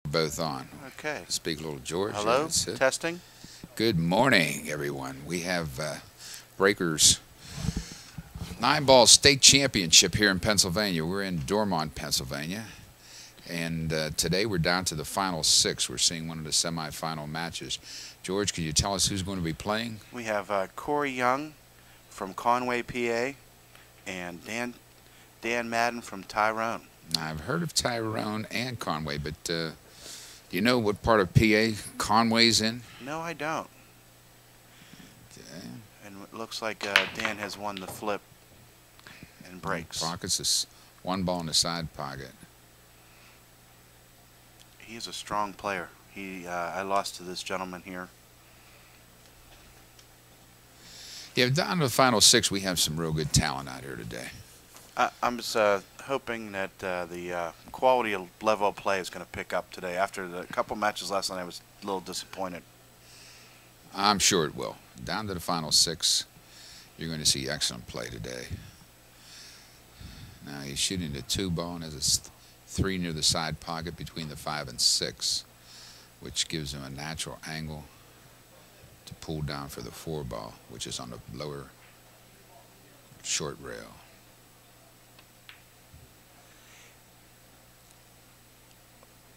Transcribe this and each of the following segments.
Both on. Okay. Speak a little George. Hello? That's it. Testing? Good morning, everyone. We have Breakers 9-ball state championship here in Pennsylvania. We're in Dormont, Pennsylvania. And today we're down to the final 6. We're seeing one of the semifinal matches. George, could you tell us who's going to be playing? We have Cory Young from Conway, PA, and Dan Madden from Tyrone. I've heard of Tyrone and Conway, but do you know what part of PA Conway's in? No, I don't. Okay. And it looks like Dan has won the flip and breaks. Pockets is one ball in the side pocket. He's a strong player. I lost to this gentleman here. Yeah, down to the final 6, we have some real good talent out here today. I'm just hoping that the quality of level of play is going to pick up today. After the couple matches last night, I was a little disappointed. I'm sure it will. Down to the final 6, you're going to see excellent play today. Now he's shooting the 2 ball and has a 3 near the side pocket between the 5 and 6, which gives him a natural angle to pull down for the 4 ball, which is on the lower short rail.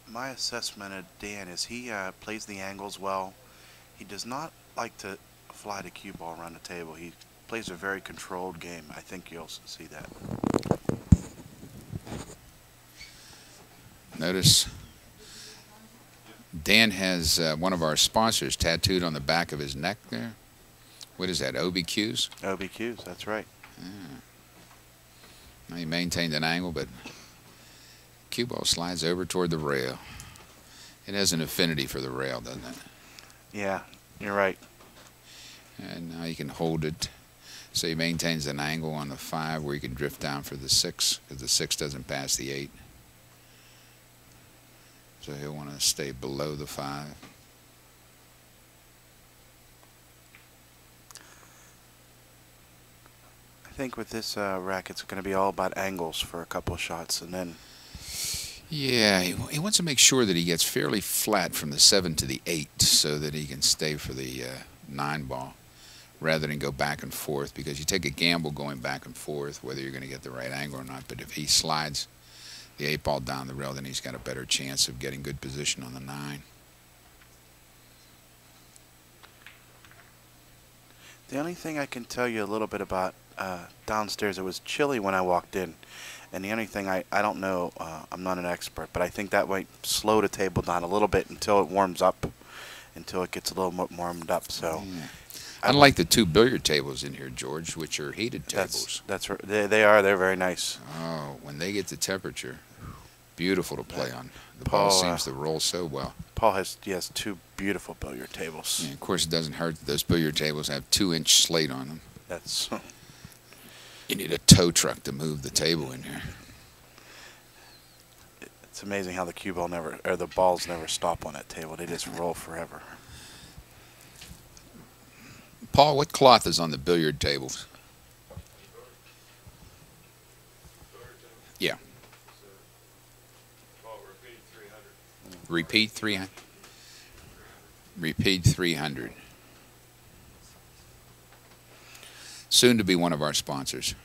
My assessment of Dan is he plays the angles well. He does not like to fly the cue ball around the table. He plays a very controlled game. I think you'll see that. Notice Dan has one of our sponsors tattooed on the back of his neck there. What is that, OBQs? OBQs, that's right. Yeah. Now he maintained an angle, but cue ball slides over toward the rail. It has an affinity for the rail, doesn't it? Yeah, you're right. And now he can hold it. So he maintains an angle on the 5 where he can drift down for the 6, because the 6 doesn't pass the 8. So he'll want to stay below the 5. I think with this racket, it's going to be all about angles for a couple of shots, and then. Yeah, he wants to make sure that he gets fairly flat from the 7 to the 8 so that he can stay for the 9 ball rather than go back and forth, because you take a gamble going back and forth whether you're going to get the right angle or not. But if he slides the 8 ball down the rail, then he's got a better chance of getting good position on the 9. The only thing I can tell you a little bit about downstairs, it was chilly when I walked in. And the only thing I don't know, I'm not an expert, but I think that might slow the table down a little bit until it warms up, until it gets a little more warmed up. So, yeah. Unlike the 2 billiard tables in here, George, which are heated tables. That's right. They are. They're very nice. Oh, when they get the temperature, beautiful to play on. The Paul, ball seems to roll so well. Paul has 2 beautiful billiard tables. Yeah, of course, it doesn't hurt that those billiard tables have 2-inch slate on them. That's. You need a tow truck to move the table in here. It's amazing how the balls never stop on that table. They just roll forever. Paul, what cloth is on the billiard tables? Yeah. Repeat 300. Repeat 300. Soon to be one of our sponsors.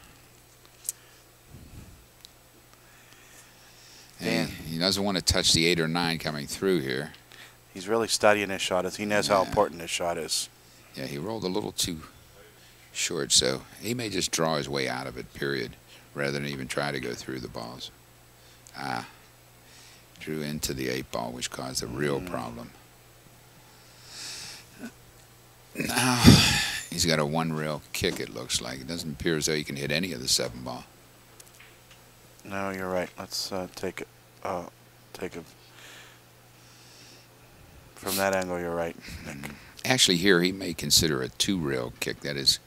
And he doesn't want to touch the 8 or 9 coming through here. He's really studying his shot. He knows how important his shot is. Yeah, he rolled a little too short, so he may just draw his way out of it, period, rather than even try to go through the balls. Drew into the 8 ball, which caused a real problem. Now, he's got a 1 rail kick, it looks like. It doesn't appear as though he can hit any of the 7 ball. No, you're right. Let's take it. From that angle, you're right, Nick. Actually, here he may consider a 2 rail kick. That is,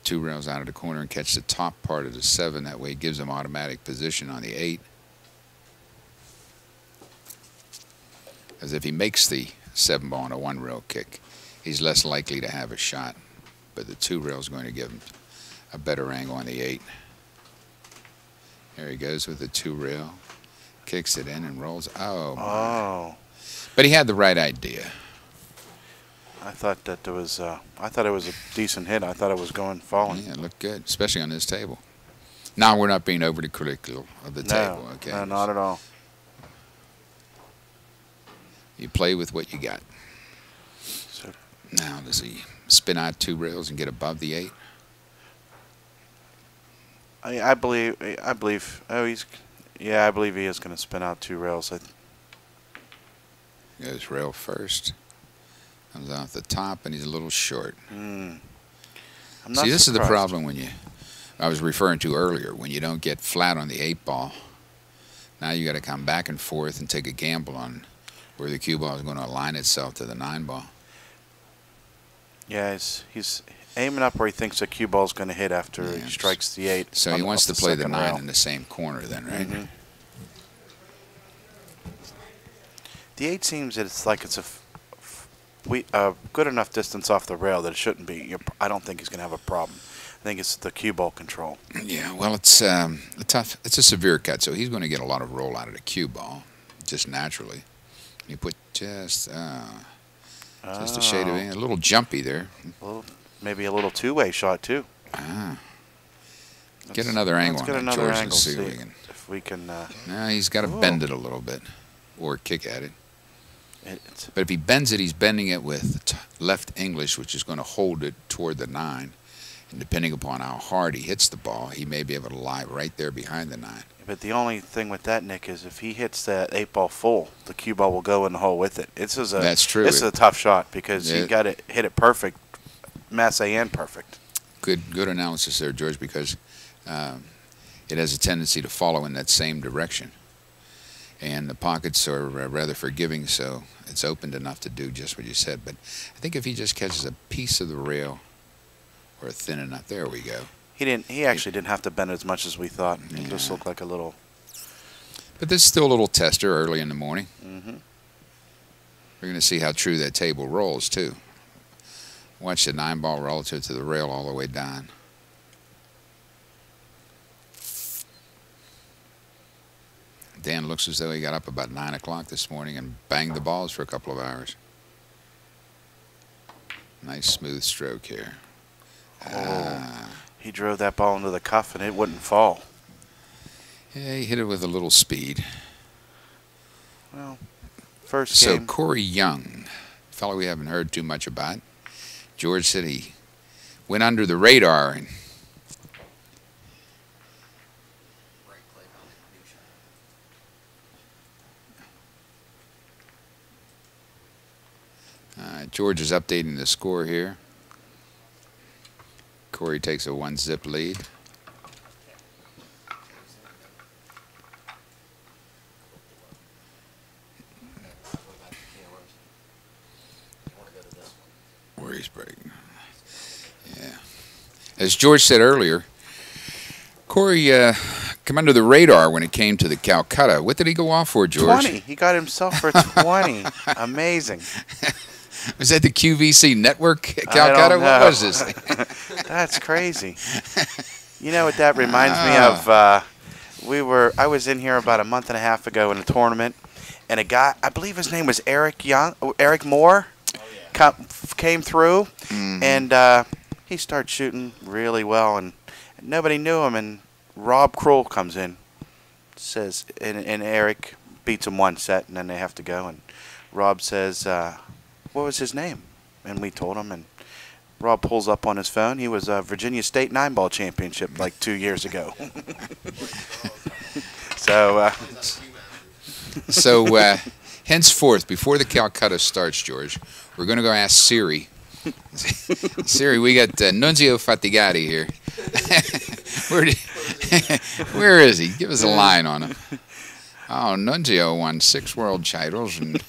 2 rails out of the corner and catch the top part of the 7. That way it gives him automatic position on the 8. As if he makes the 7 ball on a 1 rail kick, he's less likely to have a shot. But the 2 rail is going to give him a better angle on the 8. There he goes with the 2 rail. kicks it in and rolls. Oh, my. Oh. But he had the right idea. I thought that there was. I thought it was a decent hit. I thought it was falling. Yeah, it looked good, especially on this table. Now we're not being overly critical of the table. Okay. No, not at all. You play with what you got. So, Now, does he spin out 2 rails and get above the 8? I believe. Oh, he's. Yeah, I believe he is going to spin out 2 rails. Goes rail first. Comes off the top, and he's a little short. I'm not See, this is the surprised. problem when I was referring to earlier, when you don't get flat on the 8 ball. Now you got to come back and forth and take a gamble on where the cue ball is going to align itself to the 9 ball. Yeah, he's aiming up where he thinks the cue ball is going to hit after he strikes the 8. So he wants to play the 9 rail. in the same corner then, right? Mm-hmm. The 8 seems that it's like it's a good enough distance off the rail that it shouldn't be. I don't think he's going to have a problem. I think it's the cue ball control. Yeah, well, it's a severe cut, so he's going to get a lot of roll out of the cue ball, just naturally. You put just a shade of a little jumpy there. Well, maybe a little 2-way shot too. Get another angle on get that, another George, angle. and see If we can. Now he's got to bend it a little bit, or kick at it. It's But if he bends it, he's bending it with left English, which is going to hold it toward the 9. And depending upon how hard he hits the ball, he may be able to lie right there behind the 9. But the only thing with that, Nick, is if he hits that 8 ball full, the cue ball will go in the hole with it. That's true. This is a tough shot because you got to hit it perfect, masse and perfect. Good analysis there, George, because it has a tendency to follow in that same direction. And the pockets are rather forgiving, so it's opened enough to do just what you said. But I think if he just catches a piece of the rail or thin enough, there we go. He actually didn't have to bend as much as we thought. It just looked like a little. But this is still a little tester early in the morning. Mm-hmm. We're going to see how true that table rolls, too. Watch the 9 ball relative to the rail all the way down. Dan looks as though he got up about 9 o'clock this morning and banged the balls for a couple of hours. Nice smooth stroke here. He drove that ball into the cuff and it wouldn't fall. Yeah, he hit it with a little speed. Well, first So game. Cory Young, a fellow we haven't heard too much about. George said he went under the radar and George is updating the score here. Cory takes a 1-zip lead. Where he's breaking. Yeah. As George said earlier, Cory come under the radar when it came to the Calcutta. What did he go off for, George? 20. He got himself for 20. Amazing. Was that the QVC network Calcutta? I don't know. What was this? That's crazy. You know what that reminds me of? I was in here about a month and a half ago in a tournament, and a guy, I believe his name was Eric Moore, came through, and he started shooting really well, and nobody knew him. And Rob Kroll comes in, says, and Eric beats him 1 set, and then they have to go. And Rob says, what was his name? And we told him, and Rob pulls up on his phone. He was Virginia State 9-ball championship like 2 years ago. So henceforth, before the Calcutta starts, George, we're going to go ask Siri. Siri, we got Nunzio Fatigati here. Where is he? Give us a line on him. Oh, Nunzio won 6 world titles. And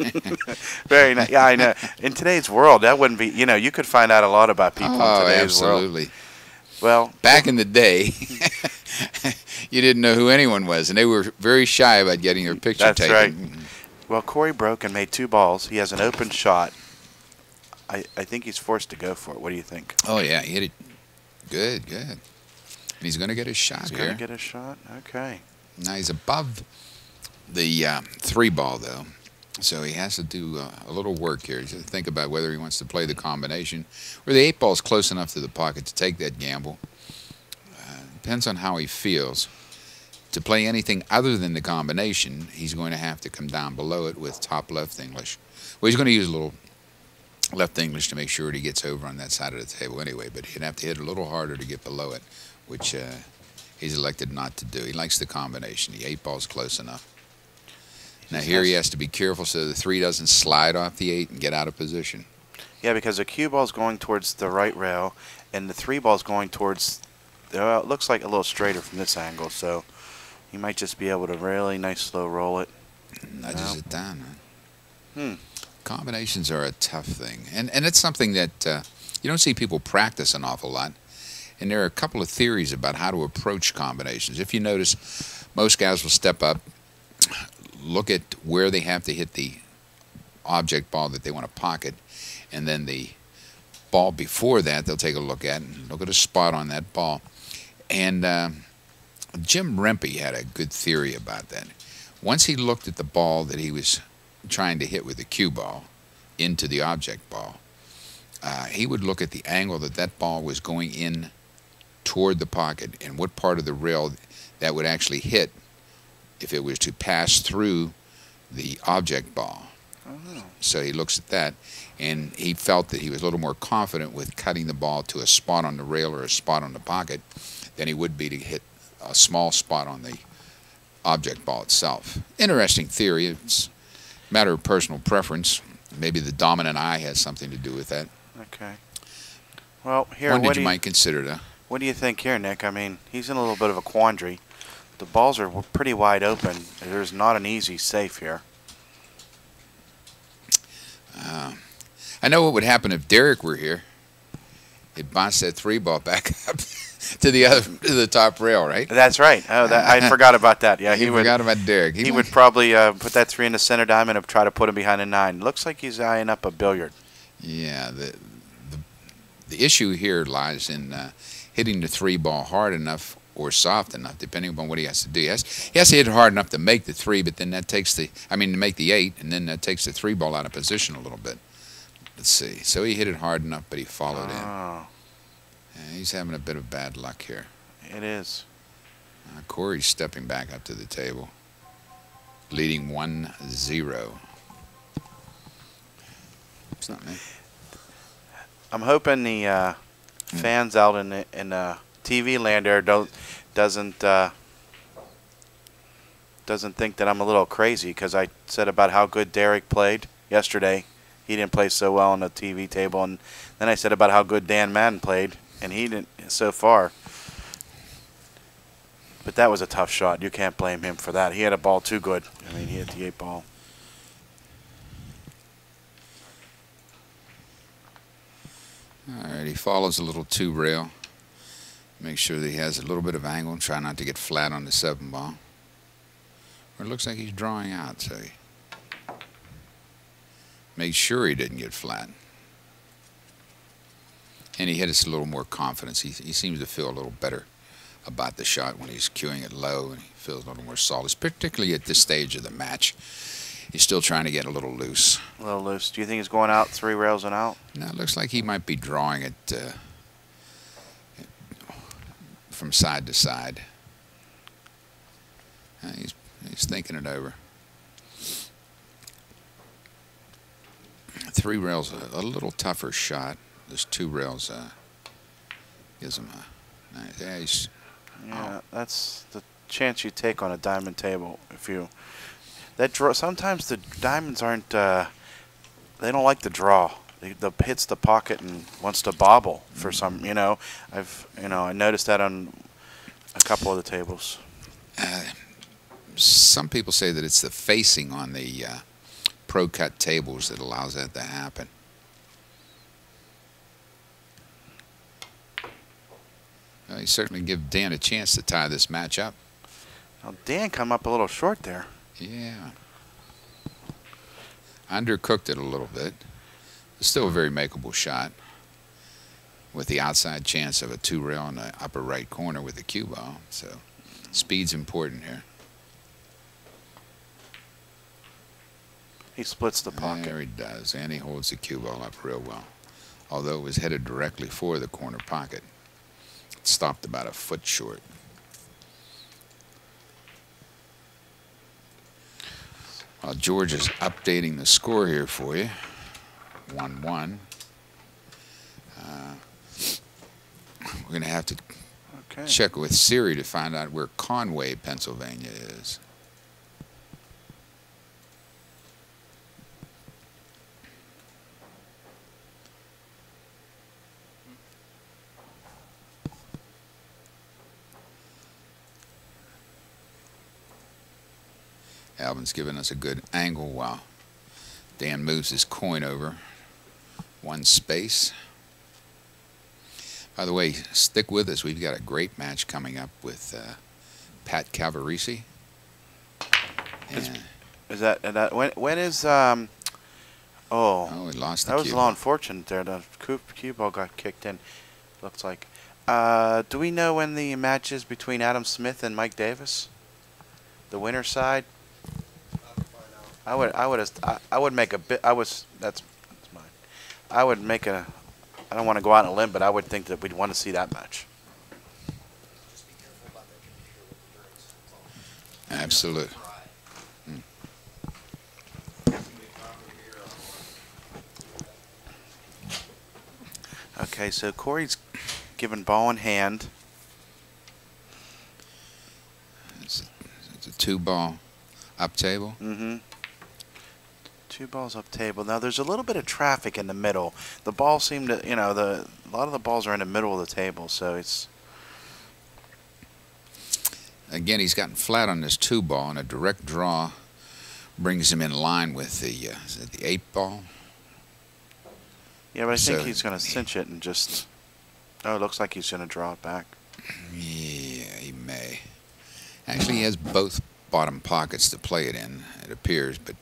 Very nice. Yeah, I know. In today's world, that wouldn't be, you could find out a lot about people in today's absolutely. world. Well, back in the day, you didn't know who anyone was, and they were very shy about getting your picture taken. That's right. Well, Cory broke and made 2 balls. He has an open shot. I think he's forced to go for it. What do you think? Oh, yeah, he hit it good. And he's going to get his shot here. He's going to get a shot? Okay. Now he's above The 3 ball, though, so he has to do a little work here. To think about whether he wants to play the combination, or the 8 ball is close enough to the pocket to take that gamble. Depends on how he feels. To play anything other than the combination, he's going to have to come down below it with top left English. Well, he's going to use a little left English to make sure he gets over on that side of the table anyway, but he'd have to hit a little harder to get below it, which he's elected not to do. He likes the combination. The 8 ball's close enough. Now here he has to be careful so the 3 doesn't slide off the 8 and get out of position. Yeah, because the cue ball's going towards the right rail, and the 3 ball's going towards, it looks like a little straighter from this angle, so he might just be able to really nice slow roll it. Nudges it down. Huh? Combinations are a tough thing, and it's something that you don't see people practice an awful lot. And there are a couple of theories about how to approach combinations. If you notice, most guys will step up, look at where they have to hit the object ball that they want to pocket, and then the ball before that they'll take a look at and look at a spot on that ball. And Jim Rempe had a good theory about that. Once he looked at the ball that he was trying to hit with the cue ball into the object ball, he would look at the angle that that ball was going in toward the pocket and what part of the rail that would actually hit if it was to pass through the object ball. Oh. So he looks at that, and he felt that he was a little more confident with cutting the ball to a spot on the rail or a spot on the pocket than he would be to hit a small spot on the object ball itself. Interesting theory. It's a matter of personal preference. Maybe the dominant eye has something to do with that. Okay. Well, here, One that you might consider, though. What do you think here, Nick? I mean, he's in a little bit of a quandary. The balls are pretty wide open. There's not an easy safe here. I know what would happen if Derek were here. He'd bounce that 3 ball back up to the top rail, right? That's right. Oh, I forgot about that. Yeah, he forgot about Derek. He would probably put that 3 in the center diamond and try to put him behind a 9. Looks like he's eyeing up a billiard. Yeah, the issue here lies in hitting the 3 ball hard enough or soft enough, depending upon what he has to do. He has to hit it hard enough to make the 3, but then that takes to make the 8, and then that takes the 3 ball out of position a little bit. Let's see. So he hit it hard enough, but he followed in. Yeah, he's having a bit of bad luck here. It is. Cory's stepping back up to the table, leading 1-0. It's not me. I'm hoping the fans out in TV land there doesn't think that I'm a little crazy because I said about how good Derek played yesterday. He didn't play so well on the TV table, and then I said about how good Dan Madden played, and he didn't so far. But that was a tough shot. You can't blame him for that. He had a ball too good. I mean, he hit the 8 ball. All right, he follows a little 2 rail. Make sure that he has a little bit of angle and try not to get flat on the 7 ball. Or it looks like he's drawing out, so he made sure he didn't get flat. And he hit us a little more confidence. He seems to feel a little better about the shot when he's cueing it low, and he feels a little more solid, particularly at this stage of the match. He's still trying to get a little loose. A little loose. Do you think he's going out 3 rails and out? No, it looks like he might be drawing it from side to side. He's thinking it over. 3 rails, a little tougher shot. This 2 rails gives him a nice. Yeah, that's the chance you take on a diamond table. If you sometimes the diamonds aren't. They don't like the draw. The hits the pocket and wants to bobble for some. I noticed that on a couple of the tables. Some people say that it's the facing on the pro cut tables that allows that to happen. Well, he certainly give Dan a chance to tie this match up. Now Dan come up a little short there. Yeah. Undercooked it a little bit. It's still a very makeable shot with the outside chance of a 2 rail in the upper right corner with the cue ball. So speed's important here. He splits the pocket. There he does, and he holds the cue ball up real well. Although it was headed directly for the corner pocket, it stopped about a foot short. While George is updating the score here for you, 1-1. We're going to have to check with Siri to find out where Conway, Pennsylvania is. Alvin's giving us a good angle while Dan moves his coin over one space. By the way, stick with us. We've got a great match coming up with Pat Cavarese. Is that when is oh, we lost the that was cue. a little unfortunate there. The cue ball got kicked in. Looks like. Do we know when the match is between Adam Smith and Mike Davis? The winner side. I would make a bit. That's mine. I would make a. I don't want to go out on a limb, but I would think that we'd want to see that match. Just be careful about that computer with the Absolutely. Okay, so Cory's given ball in hand. It's a 2-ball up table. Mm-hmm. 2 balls up table. Now there's a little bit of traffic in the middle. The ball seemed to, a lot of the balls are in the middle of the table, so it's. Again, he's gotten flat on this 2-ball, and a direct draw brings him in line with the is it the 8-ball. Yeah, but I think he's going to cinch it and just. Oh, it looks like he's going to draw it back. Yeah, he may. Actually, he has both bottom pockets to play it in, it appears, but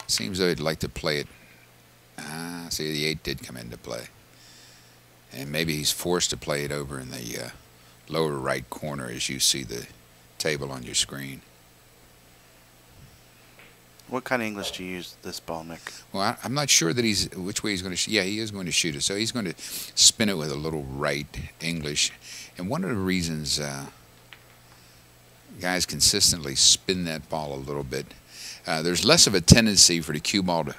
seems though he'd like to play it. See, the 8 did come into play. And maybe he's forced to play it over in the lower right corner as you see the table on your screen. What kind of English do you use this ball, Nick? Well, I'm not sure that which way he's going to shoot. Yeah, he is going to shoot it. So he's going to spin it with a little right English. And one of the reasons guys consistently spin that ball a little bit, there's less of a tendency for the cue ball to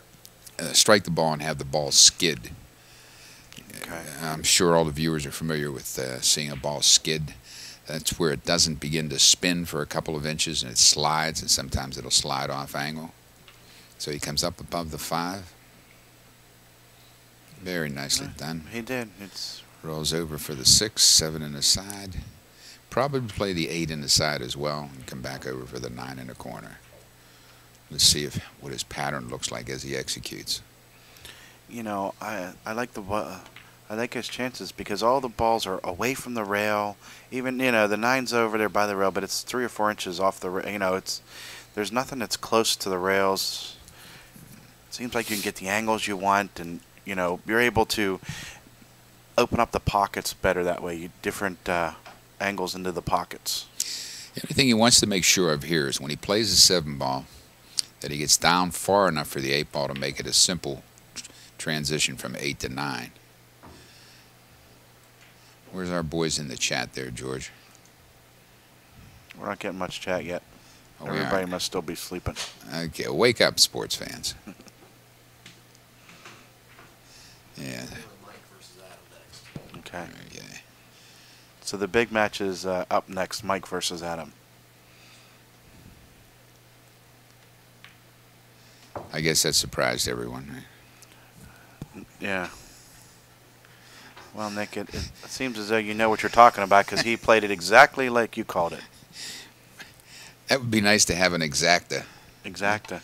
strike the ball and have the ball skid. Okay. I'm sure all the viewers are familiar with seeing a ball skid. That's where it doesn't begin to spin for a couple of inches and it slides, and sometimes it'll slide off angle. So he comes up above the 5. Very nicely done. He did. It's rolls over for the 6, 7 in the side. Probably play the 8 in the side as well and come back over for the 9 in the corner. Let's see what his pattern looks like as he executes. I like I like his chances because all the balls are away from the rail. Even the 9's over there by the rail, but it's 3 or 4 inches off the rail. There's nothing that's close to the rails. It seems like you can get the angles you want, and you're able to open up the pockets better that way. Different angles into the pockets. The only thing he wants to make sure of here is when he plays the 7-ball, that he gets down far enough for the 8-ball to make it a simple transition from 8 to 9. Where's our boys in the chat there, George? We're not getting much chat yet. Oh, Everybody must still be sleeping. Okay, wake up, sports fans. Yeah. Mike versus Adam next. Okay. Okay. So the big match is up next, Mike versus Adam. I guess that surprised everyone, right? Yeah. Well, Nick, it seems as though you know what you're talking about because he played it exactly like you called it. That would be nice to have an exacta. Exacta.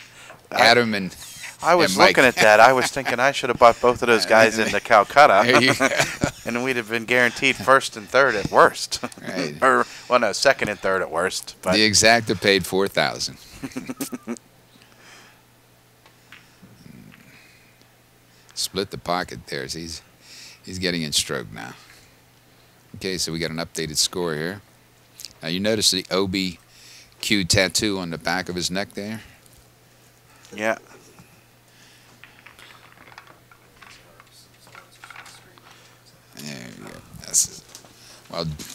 Adam and I was and Mike. looking at that. I was thinking I should have bought both of those guys into Calcutta. There you go. And we'd have been guaranteed first and third at worst. Right. Well, no, second and third at worst. But The exacta paid $4,000. Split the pocket there. He's getting in stroke now. Okay, so we got an updated score here. Now you notice the OBQ tattoo on the back of his neck there? yeah.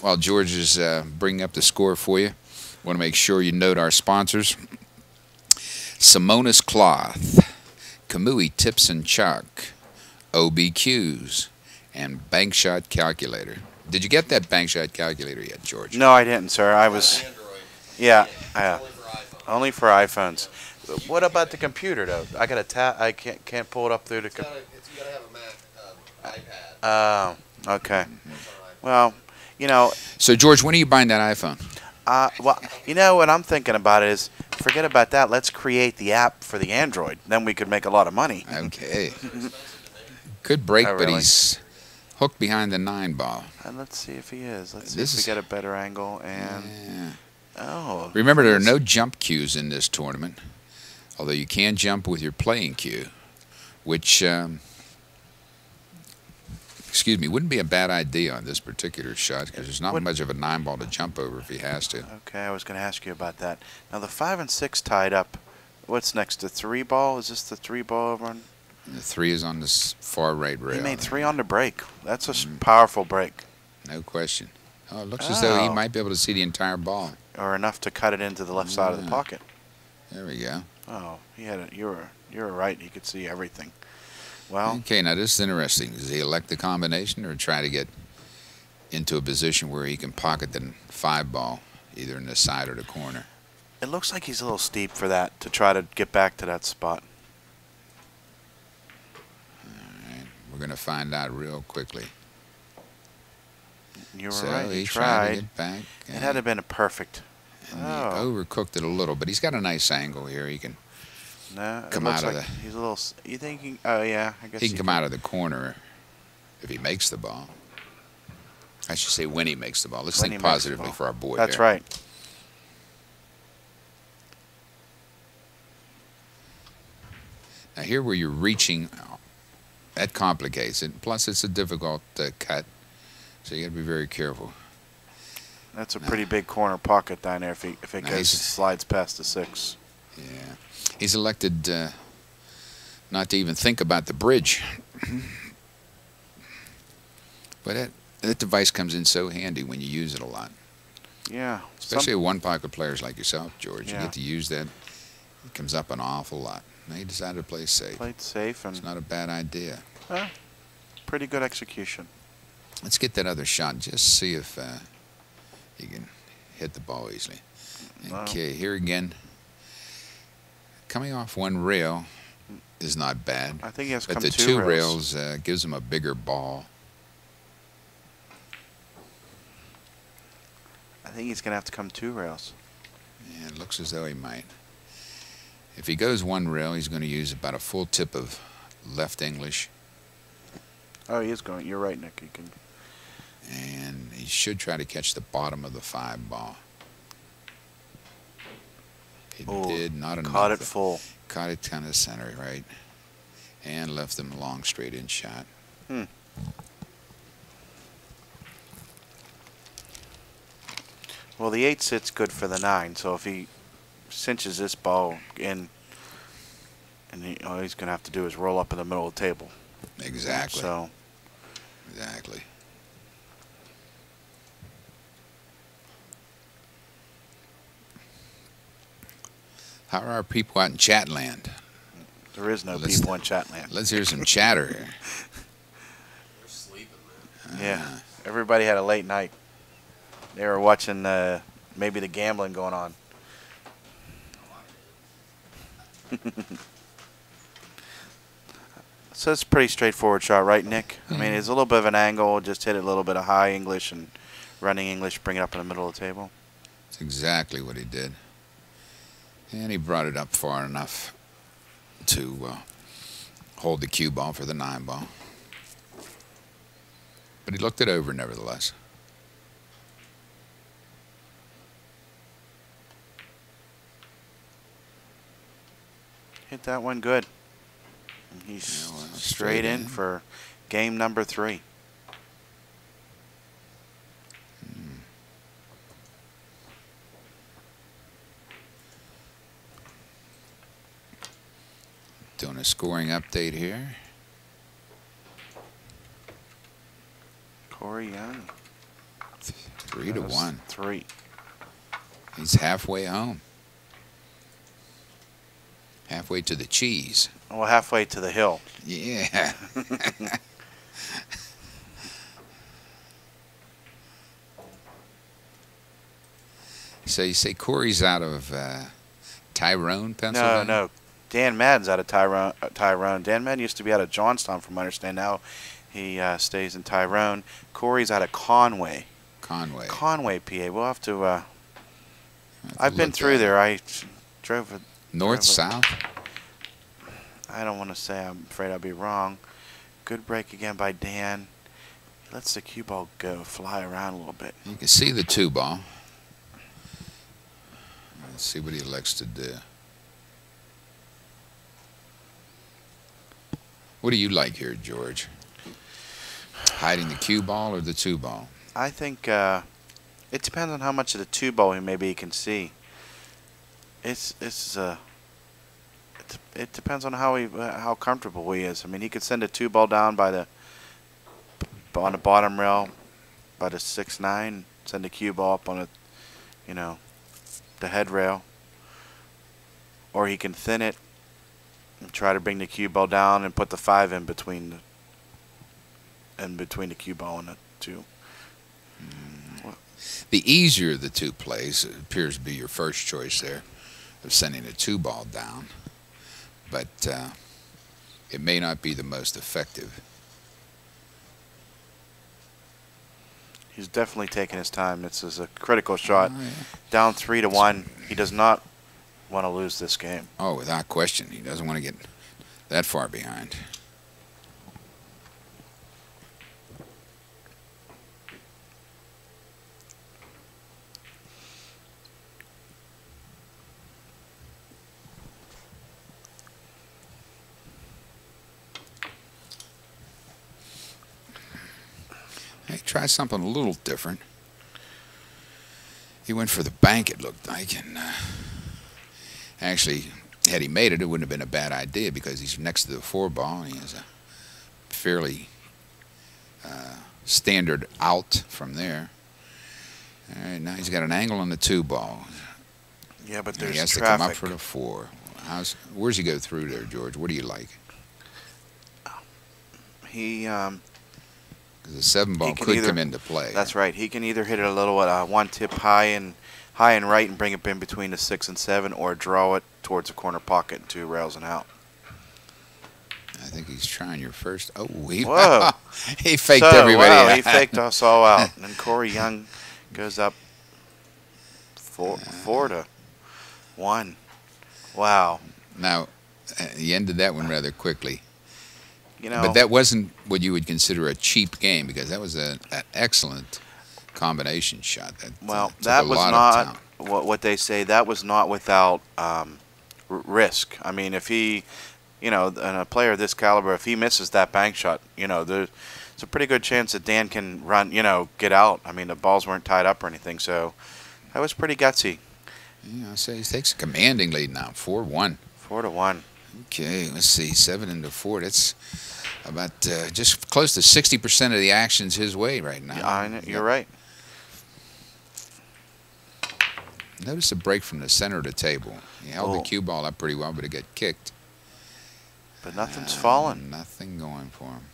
While George is bringing up the score for you, want to make sure you note our sponsors: Simonis Cloth, Kamui Tips and Chalk, OBQs, and Bank Shot Calculator. Did you get that Bank Shot Calculator yet, George? No, I didn't, sir. I was. Android. Yeah. Only for iPhone. Only for iPhones. What about the computer though? I got a I can't pull it up through the. You gotta have a Mac, iPad. Oh, okay. It's on iPad. Well, you know, So, George, when are you buying that iPhone? well, you know what I'm thinking about is forget about that. Let's create the app for the Android. Then we could make a lot of money. Okay. Could break, Oh, but really? he's hooked behind the 9-ball. And let's see if he is. Let's see This if we is- get a better angle. And Yeah. oh, Remember, there are no jump cues in this tournament, although you can jump with your playing cue, which, excuse me, wouldn't be a bad idea on this particular shot because there's not much of a 9-ball to jump over if he has to. okay. I was going to ask you about that. Now the 5 and 6 tied up. What's next? The 3 ball? Is this the 3 ball over on? And the 3 is on this far right rail. He made there. 3 on the break. That's a powerful break, No question. Oh, it looks as though he Oh. might be able to see the entire ball. or enough to cut it into the left side of the Yeah. pocket. There we go. Oh, he had it. You were right. He could see everything. Well, Okay, now this is interesting. Does he elect the combination or try to get into a position where he can pocket the 5-ball, either in the side or the corner? it looks like he's a little steep for that to try to get back to that spot. We're going to find out real quickly. You were So right. he He tried to tried. get back. It had to have been a perfect. And Oh. he overcooked it a little, but he's got a nice angle here. He can No, it Come looks out of like the- he's a little. You think? Oh yeah, I guess he can come out of the corner if he makes the ball. I should say when he makes the ball. Let's When think he makes the positively ball. for our boy. That's there. right. Now here where you're reaching, that complicates it. Plus it's a difficult cut, so you got to be very careful. That's a pretty big corner pocket down there. If it Now goes he's- slides past the 6. Yeah, he's elected not to even think about the bridge. But that device comes in so handy when you use it a lot, Yeah. especially one-pocket players like yourself, George. You Yeah. get to use that. It comes up an awful lot. Now he decided to play safe. Played safe It's and not a bad idea. pretty good execution. Let's get that other shot. Just see if he can hit the ball easily. Wow. Okay, here again. Coming off one rail is not bad, I think he has but come the 2 two rails. rails gives him a bigger ball. I think he's gonna have to come 2 rails. Yeah, it looks as though he might. If he goes one rail, he's going to use about a full tip of left English, Oh, he is going. You're right, Nick. He can. and he should try to catch the bottom of the 5-ball. He Oh, did not enough. Caught it full. Caught it kind of center right, and left him a long straight-in shot. Well, the 8 sits good for the 9. So if he cinches this ball in, and all he's gonna have to do is roll up in the middle of the table. Exactly. So Exactly. How are our people out in Chatland? there is no Let's- people in Chatland. Let's hear some chatter here. They're sleeping, man. Yeah, everybody had a late night. They were watching maybe the gambling going on. So it's a pretty straightforward shot, right, Nick? I mean, it's a little bit of an angle. Just hit it a little bit of high English and running English, bring it up in the middle of the table. That's exactly what he did. And he brought it up far enough to hold the cue ball for the 9-ball. But he looked it over nevertheless. Hit that one good. And he's Yeah, well, straight straight in in. for game number 3. Doing a scoring update here. Cory Young. 3-1. 3. He's halfway home. Halfway to the cheese. Well, halfway to the hill. Yeah. So you say Cory's out of Tyrone, Pennsylvania? No. Dan Madden's out of Tyrone. Dan Madden used to be out of Johnstown, from what I understand. Now he stays in Tyrone. Cory's out of Conway. Conway, PA. We'll have to. I've been through there. I drove it. North, south? I don't want to say. I'm afraid I'll be wrong. Good break again by Dan. He lets the cue ball go, fly around a little bit. You can see the 2 ball. Let's see what he elects to do. What do you like here, George? Hiding the cue ball or the 2 ball? I think it depends on how much of the 2 ball he can see. It depends on how comfortable he is. I mean, he could send a 2 ball down on the bottom rail by the 6-9, send a cue ball up on the head rail, or he can thin it and try to bring the cue ball down and put the 5 in between the cue ball and the 2. The easier of the 2 plays appears to be your first choice there, of sending a 2 ball down, but it may not be the most effective. He's definitely taking his time. This is a critical shot. Oh, yeah. Down 3-1. He does not want to lose this game. Oh, without question. He doesn't want to get that far behind. Hey, try something a little different. He went for the bank, it looked like, and actually, had he made it, it wouldn't have been a bad idea because he's next to the 4 ball. And he has a fairly standard out from there. All right, now he's got an angle on the 2 ball. Yeah, but And there's he has traffic. to come up for the 4. Where's he go through there, George? What do you like? He Because the 7 ball could come into play. That's right. He can either hit it a little 1-tip high and right and bring it in between the 6 and 7, or draw it towards the corner pocket and 2 rails and out. I think he's trying your first. Oh, he faked So, everybody wow, out. he faked us all out. And then Cory Young goes up 4-1. Wow. Now, he ended that one rather quickly. You know, But that wasn't what you would consider a cheap game, because that was an excellent combination shot. That was not what they say. That was not without risk. I mean, if he, and a player of this caliber, if he misses that bank shot, there's a pretty good chance that Dan can run, get out. I mean, the balls weren't tied up or anything, so that was pretty gutsy. Yeah, I say he takes a commanding lead now, 4-1. 4-1. Okay, let's see, 7-4. That's about just close to 60% of the action's his way right now. Yeah, you're right. Notice a break from the center of the table. He held the cue ball up pretty well, but it got kicked. But nothing's fallen. Nothing going for him.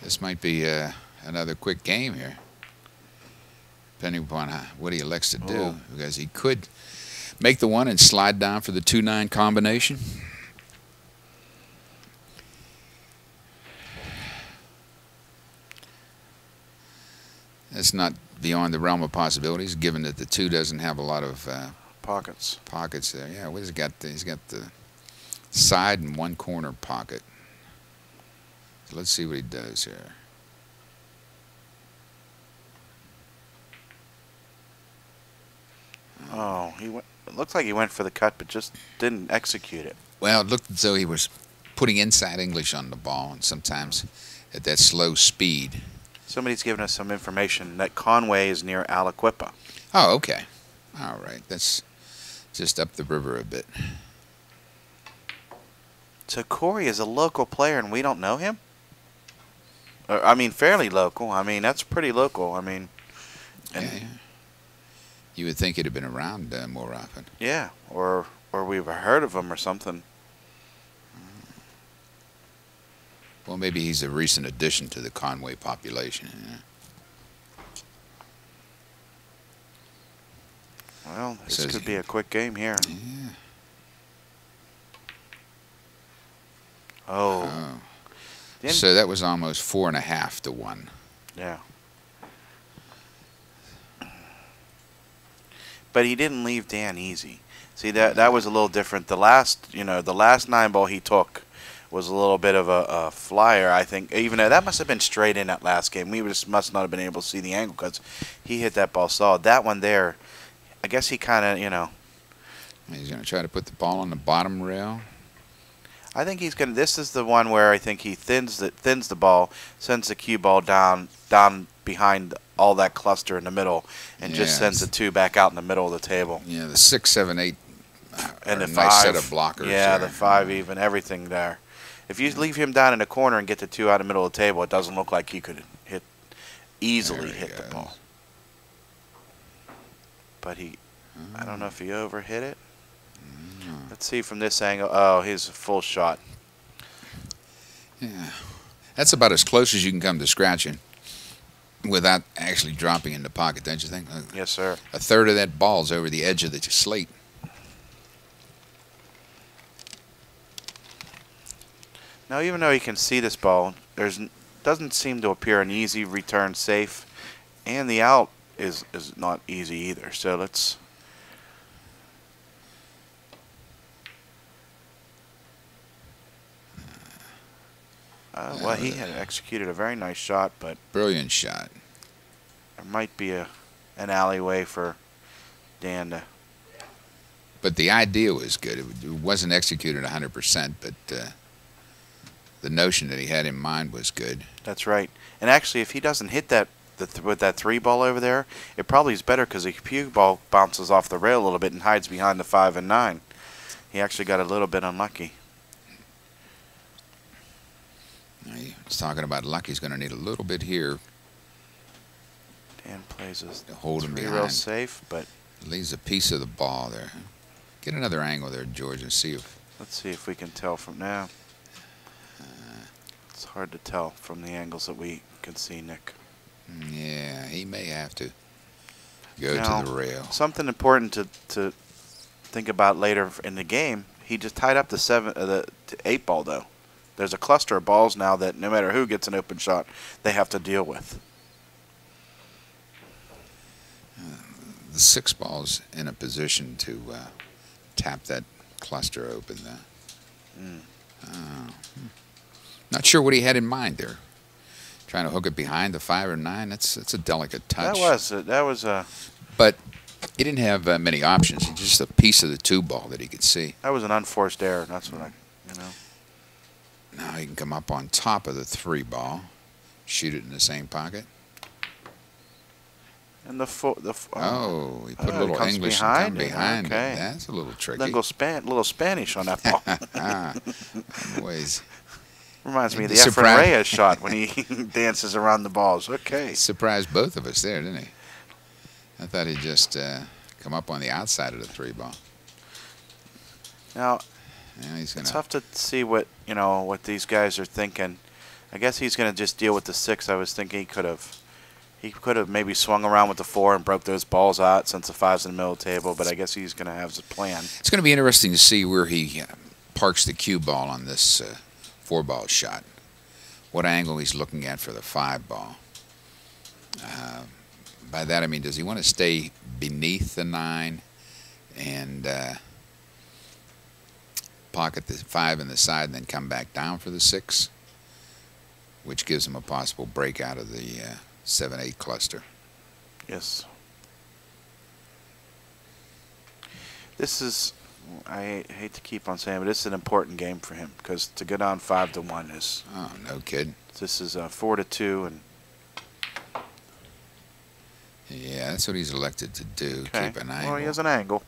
This might be another quick game here, depending upon what he elects to do, because he could make the 1 and slide down for the 2-9 combination. That's not beyond the realm of possibilities, given that the 2 doesn't have a lot of Pockets. pockets there. Yeah, what has he got? He's got the side and 1 corner pocket. So let's see what he does here. Oh, it looks like he went for the cut, but just didn't execute it. Well, it looked as though he was putting inside English on the ball, and sometimes at that slow speed. Somebody's given us some information that Conway is near Aliquippa. Oh, okay. All right. That's just up the river a bit. So Cory is a local player and we don't know him? I mean, fairly local. I mean, that's pretty local. I mean, and Yeah. You would think he'd have been around more often. yeah, or we've heard of him or something. Well, maybe he's a recent addition to the Conway population. Well, this Says could he- be a quick game here. Yeah. Oh, Oh. Didn't- So that was almost 4.5 to 1. yeah. But he didn't leave Dan easy. See, that was a little different. The last 9-ball he took was a little bit of a flyer, I think. Even though that must have been straight in that last game. We just must not have been able to see the angle because he hit that ball solid. That one there, I guess he kind of, He's going to try to put the ball on the bottom rail. I think he's gonna. This is the one where I think he thins the ball, sends the cue ball down behind all that cluster in the middle, and just sends the 2 back out in the middle of the table. Yeah, the 6, 7, 8, And are the a nice 5, set of blockers. yeah, there. the 5 even, everything there. If you leave him down in the corner and get the 2 out in the middle of the table, it doesn't look like he could easily There he hit the goes. ball. But I don't know if he overhit it. Let's see from this angle. Oh, he's a full shot. Yeah, that's about as close as you can come to scratching without actually dropping in the pocket, don't you think? Yes, sir. A third of that ball's over the edge of the slate. Now, even though you can see this ball, doesn't seem to appear an easy return safe, and the out is not easy either. So let's. Well, he had executed a very nice shot, but Brilliant shot. there might be an alleyway for Dan to. But the idea was good. It wasn't executed 100%, but the notion that he had in mind was good. That's right. And actually, if he doesn't hit that with that 3 ball over there, it probably is better because the cue ball bounces off the rail a little bit and hides behind the 5 and 9. He actually got a little bit unlucky. He's talking about luck. He's going to need a little bit here Dan plays his to hold him 3 real behind. safe, but Leaves a piece of the ball there. Get another angle there, George, and see if. let's see if we can tell from now. It's hard to tell from the angles that we can see, Nick. Yeah, he may have to go Now, to the rail. Something important to think about later in the game. He just tied up the 8 ball though. There's a cluster of balls now that no matter who gets an open shot, they have to deal with. The 6 ball's in a position to tap that cluster open there. Not sure what he had in mind there. Trying to hook it behind the 5 or 9. That's a delicate touch. That was a But he didn't have many options. Just a piece of the 2 ball that he could see. an unforced error. That's what Now he can come up on top of the 3 ball, shoot it in the same pocket. And he He put a little comes English behind and it. come behind Okay. it. That's a little tricky. Then go little Spanish on that ball. Boys, Reminds me of the Surprise. Efren Reyes shot when he dances around the balls. Okay. surprised both of us there, didn't he? I thought he'd just come up on the outside of the 3 ball. Now, Yeah, he's gonna. it's tough to see what these guys are thinking. I guess he's going to just deal with the 6. I was thinking he could have maybe swung around with the 4 and broke those balls out since the 5's in the middle of the table, but I guess he's going to have his plan. It's going to be interesting to see where he parks the cue ball on this 4 ball shot. What angle he's looking at for the 5 ball. By that I mean, does he want to stay beneath the 9 and pocket the 5 in the side and then come back down for the 6, which gives him a possible break out of the 7-8 cluster. Yes. This is, I hate to keep on saying, but this is an important game for him because to go down 5-1 is. Oh, no kid. This is 4-2 and. Yeah, that's what he's elected to do. Okay. Keep an eye. Well, he has an angle.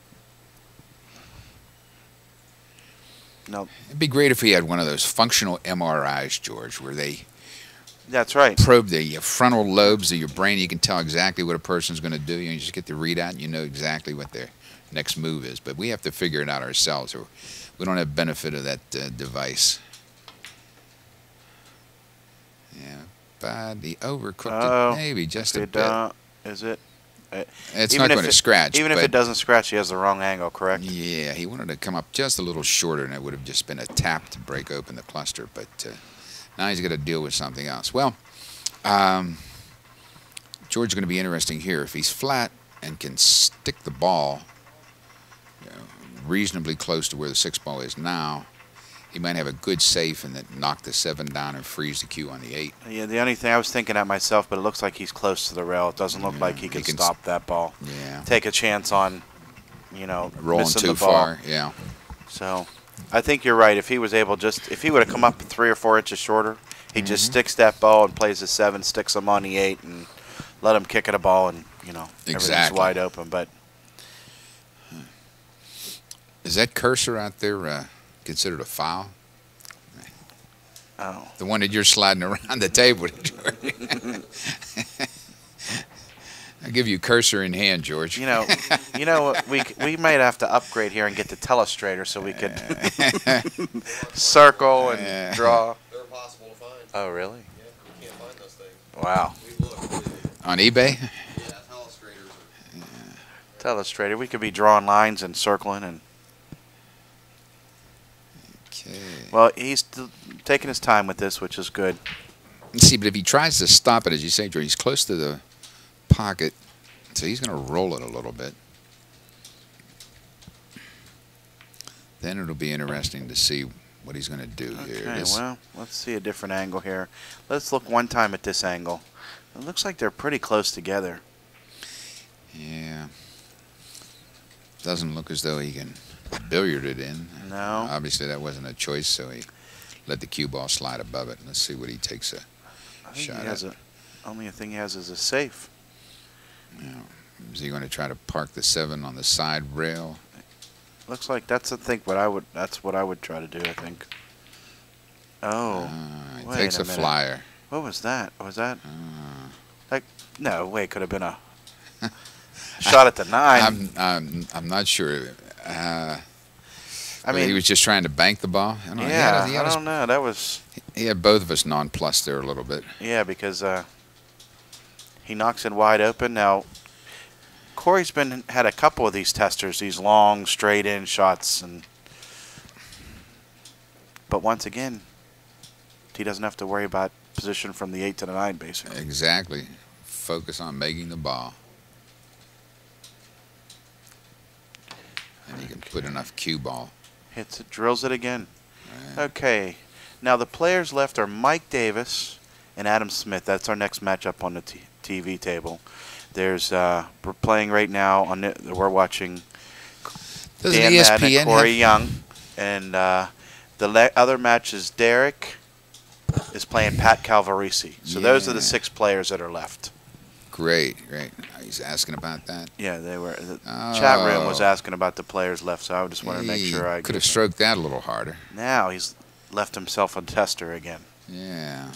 No, It'd be great if we had one of those functional MRIs, George, where they that's right. probe the frontal lobes of your brain. You can tell exactly what a person's going to do. You just get the readout, and you know exactly what their next move is. But we have to figure it out ourselves, or we don't have benefit of that device. Yeah, but the overcooked it maybe just a bit. Is it? It's not going to scratch. Even if it doesn't scratch, he has the wrong angle, correct? Yeah, he wanted to come up just a little shorter, and it would have just been a tap to break open the cluster. But now he's got to deal with something else. Well, George is going to be interesting here. If he's flat and can stick the ball reasonably close to where the 6 ball is now, he might have a good safe and then knock the 7 down and freeze the cue on the 8. Yeah, the only thing I was thinking at myself, but it looks like he's close to the rail. It doesn't look like he can stop that ball. Yeah. Take a chance on, rolling missing too the ball. far. Yeah. So, I think you're right. If he was able if he would have come up 3 or 4 inches shorter, he just sticks that ball and plays the 7, sticks him on the 8, and let him kick at a ball, and everything's wide open. But is that cursor out there considered a foul? Oh. The one that you're sliding around the table. I'll give you cursor in hand, George. You know what? We might have to upgrade here and get the telestrator so we could circle and draw. They're impossible to find. Oh, really? Yeah, you can't find those things. Wow. We looked. On eBay? Yeah, telestrators. Telestrator. We could be drawing lines and circling and. Okay. Well, he's taking his time with this, which is good. See, but if he tries to stop it, as you say, George, he's close to the pocket, so he's going to roll it a little bit. Then it'll be interesting to see what he's going to do here. Okay, well, let's see a different angle here. Let's look one time at this angle. It looks like they're pretty close together. Yeah. Doesn't look as though he can billiard it in. No. Obviously, that wasn't a choice, so he let the cue ball slide above it. Let's see what he takes a shot at. Only thing he has is a safe. Now, is he going to try to park the 7 on the side rail? Looks like that's that's what I would try to do, I think. Oh. He wait takes a minute. flyer. What was that? Was that no way? Could have been a shot at the 9. I'm not sure. I mean, he was just trying to bank the ball. I don't know. Yeah, I don't know. That was. He had both of us nonplussed there a little bit. Yeah, because he knocks it wide open. Now, Cory's had a couple of these testers, these long straight in shots, but once again, he doesn't have to worry about position from the 8 to the 9, basically. Exactly. Focus on making the ball. And he can put enough cue ball. Hits it, drills it again. Right. Okay. Now the players left are Mike Davis and Adam Smith. That's our next matchup on the TV table. There's we're playing right now we're watching Dan Madden and Cory Young, and the other match is Derek is playing Pat Calvarisi. So those are the 6 players that are left. Great. He's asking about that. Yeah, they were. The chat room was asking about the players left, so I just wanted to make sure I could have stroked that a little harder. Now he's left himself a tester again. Yeah.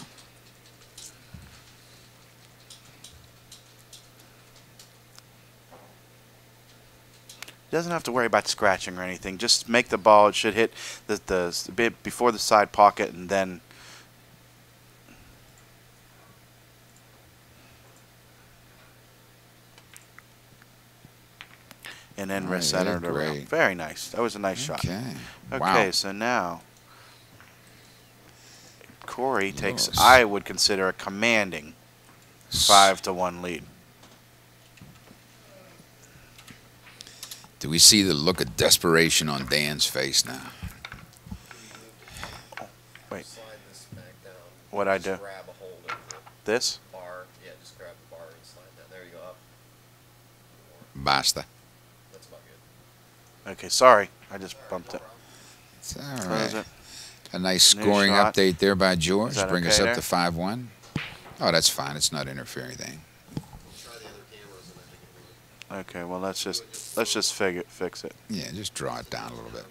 He doesn't have to worry about scratching or anything. Just make the ball. It should hit the bit before the side pocket, and then. And then recenter it around. Very nice. That was a nice shot. Okay. Okay, wow. So now Cory takes, I would consider a commanding 5-1 lead. Do we see the look of desperation on Dan's face now? Wait. Slide this back down. What'd I do? Just grab a hold of the This? bar. Yeah, just grab the bar and slide down. There you go. Up. Basta. That's about good. Okay, sorry. I just bumped it. It's all Close right. it. A nice New scoring shot. update there by George. Is that Bring okay us up there? to 5-1. Oh, that's fine. It's not interfering anything. Try the other cameras and I think it'll be Okay, well let's just fix it. Yeah, just draw it down a little bit.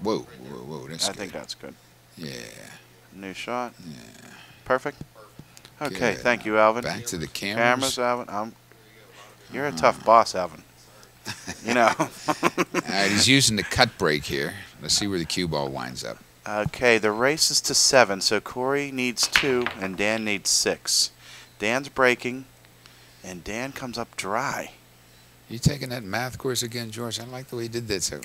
Whoa, whoa, whoa, that's I good. think that's good. Yeah. New shot. Yeah. Perfect. Okay, Good. thank you, Alvin. Back to the Cameras, cameras. Alvin. You're a tough boss, Alvin. You know. All right, he's using the cut break here. Let's see where the cue ball winds up. Okay, the race is to 7, so Cory needs 2 and Dan needs 6. Dan's breaking, and Dan comes up dry. You taking that math course again, George? I like the way you did that. So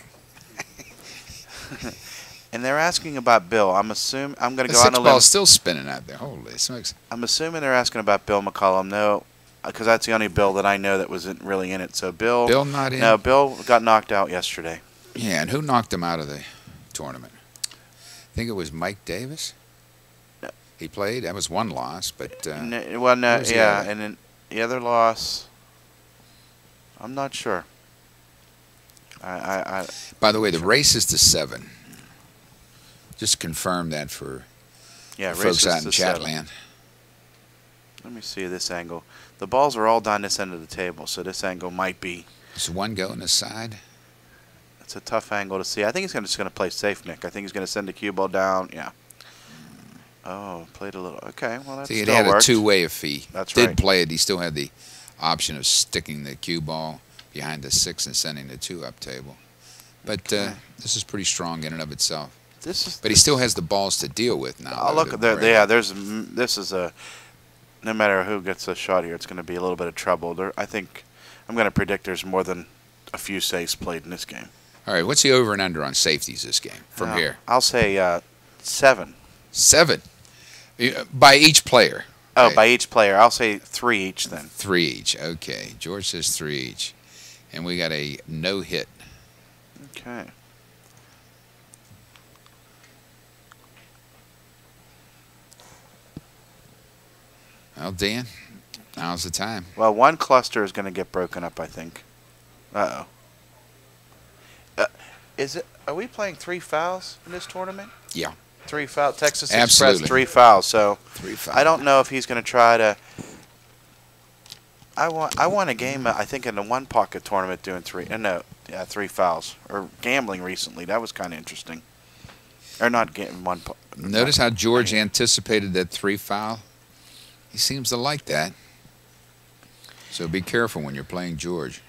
And they're asking about Bill. I'm assuming I'm going the to go on six a limb. ball's still spinning out there. Holy smokes! I'm assuming they're asking about Bill McCollum. No, because that's the only Bill that I know that wasn't really in it. So Bill not in. No, Bill got knocked out yesterday. Yeah, and who knocked him out of the tournament? I think it was Mike Davis. No. He played. That was one loss, but No, who was the yeah, other? and then the other loss, I'm not sure. by the way, the race is to 7. Just confirm that for Yeah, the folks races out in to 7. Chatland. Let me see this angle. The balls are all down this end of the table, so this angle might be. Is one going aside? It's a tough angle to see. I think he's just going to play safe, Nick. I think he's going to send the cue ball down. Yeah. Oh, played a little. Okay, well, that See, it still had worked. a two-way if he That's did right. play it. He still had the option of sticking the cue ball behind the 6 and sending the 2 up table. But Okay. this is pretty strong in and of itself. This is. But he still has the balls to deal with now. Oh, though, look to there. bring- Yeah, this is a. No matter who gets a shot here, it's going to be a little bit of trouble. I think I'm going to predict there's more than a few safes played in this game. All right, what's the over and under on safeties this game from here? I'll say 7. 7 by each player. Oh, Okay. by each player. I'll say 3 each then. 3 each. Okay, George says 3 each, and we got a no hit. Okay. Well, Dan, now's the time. Well, one cluster is going to get broken up, I think. Uh-oh. Are we playing 3 fouls in this tournament? Yeah. 3 fouls. Texas Absolutely. Express 3 fouls. So 3 5. I don't know if he's going to try to. I won a game. I think in the one pocket tournament doing 3 fouls or gambling recently. That was kind of interesting. Or not getting one. Notice how George anticipated that 3 foul. He seems to like that. So be careful when you're playing George.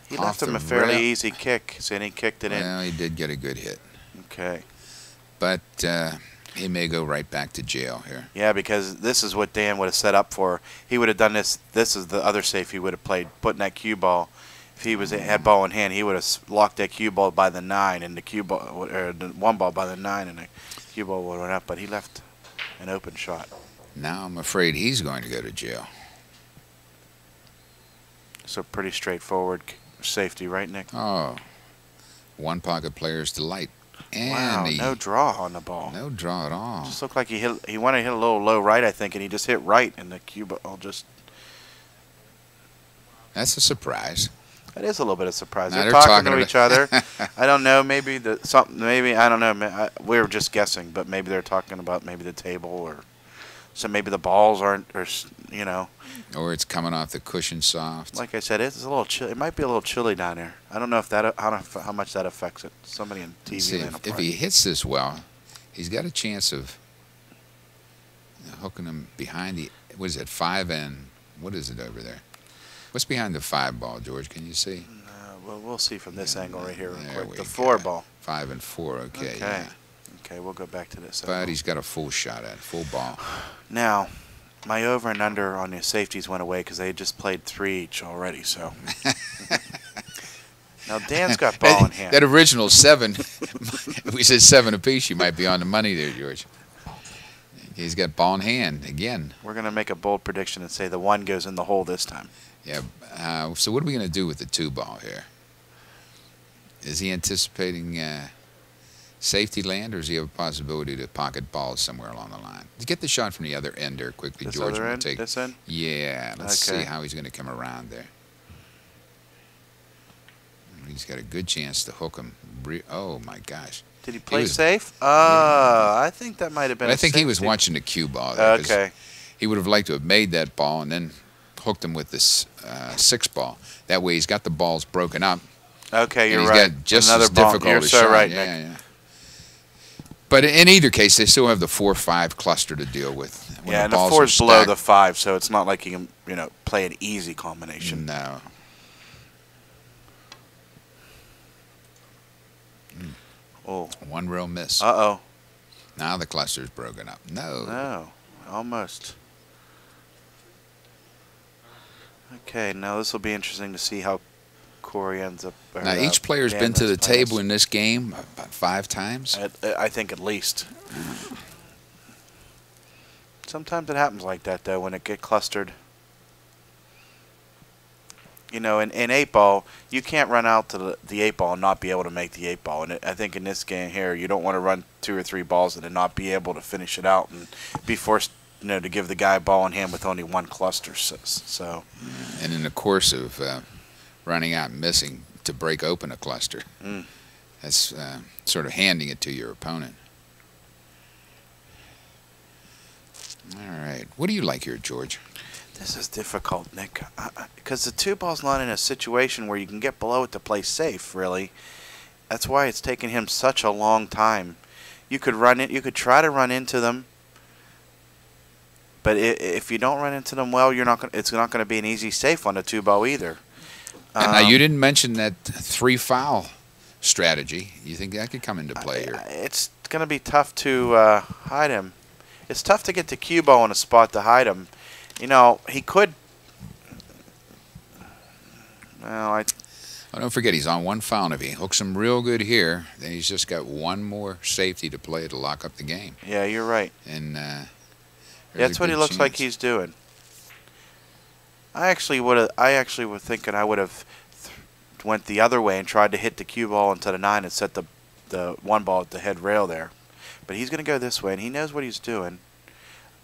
He Off left him the a fairly rip. easy kick, so he kicked it in. Well, he did get a good hit. Okay. But he may go right back to jail here. Yeah, because this is what Dan would have set up for. He would have done this. This is the other safe he would have played, putting that cue ball. If he had ball in hand, he would have locked that cue ball by the 9, and the cue ball, or the 1 ball by the 9, and the cue ball would have went up. But he left an open shot. Now I'm afraid he's going to go to jail. So pretty straightforward safety, right, Nick? Oh, one pocket player's delight. And Wow, no draw on the ball. no draw at all. Just looked like he wanted to hit a little low right, I think, and he just hit right, and the cue ball just. That's a surprise. That is a little bit of surprise. Now They're they're talking to talking each other. about- I don't know. Maybe I don't know. We were just guessing, but maybe they're talking about maybe the table or so maybe the balls aren't, or you know. Or it's coming off the cushion soft. Like I said, it's a little chill. It might be a little chilly down there. I don't know if that how much that affects it. Somebody in Let's TV see, land will if probably- he hits this well, he's got a chance of hooking him behind the, what is it, 5 and, what is it over there? What's behind the 5 ball, George? Can you see? Well, we'll see from this angle right here real There quick. we The 4 go. ball. 5 and 4, okay. Yeah. Okay, we'll go back to this. But angle. he's got a full shot at it, full ball. Now, my over and under on the safeties went away because they had just played 3 each already. So now Dan's got ball in hand. That original 7, if we said 7 apiece, you might be on the money there, George. He's got ball in hand again. We're gonna make a bold prediction and say the 1 goes in the hole this time. Yeah. So what are we going to do with the 2 ball here? Is he anticipating safety land, or does he have a possibility to pocket balls somewhere along the line? Let's get the shot from the other end there quickly, This George. other We'll end. take. This end. Yeah. Let's Okay. see how he's going to come around there. He's got a good chance to hook him. Oh my gosh. Did he play was- safe? I think that might have been. But I a think he was safety. watching the cue ball there. 'Cause Okay. he would have liked to have made that ball and then hooked him with this 6 ball. That way he's got the balls broken up. Okay, you're and right. got just Another as ball. difficult You're a so shot. right, yeah, Nick. yeah. But in either case, they still have the 4-5 cluster to deal with. When Yeah, the and the balls 4 are is below stacked. the 5, so it's not like you can, play an easy combination. No. Oh. One real miss. Uh-oh. Now the cluster's broken up. No. No, almost. Okay, now this will be interesting to see how Cory ends up. Now each player's Dan been to ends the up playing table this. in this game about 5 times. I think at least. Sometimes it happens like that, though, when it get clustered. In 8-ball, you can't run out to the 8-ball and not be able to make the 8-ball. And I think in this game here, you don't want to run 2 or 3 balls and then not be able to finish it out and be forced, to give the guy a ball in hand with only one cluster. So. And in the course of running out and missing to break open a cluster, that's sort of handing it to your opponent. All right. What do you like here, George? This is difficult, Nick, because the 2-ball's not in a situation where you can get below it to play safe, really. That's why it's taken him such a long time. You could try to run into them, but if you don't run into them well, it's not going to be an easy safe on the 2-ball either. Now, you didn't mention that 3-foul strategy. You think that could come into play here? It's going to be tough to hide him. It's tough to get the cue ball in a spot to hide him. He could. Well, don't forget, he's on 1 foul. If he hooks him real good here, then he's just got 1 more safety to play to lock up the game. Yeah, you're right. And that's what he looks like he's doing. I actually was thinking I would have went the other way and tried to hit the cue ball into the 9 and set the 1 ball at the head rail there. But he's going to go this way, and he knows what he's doing.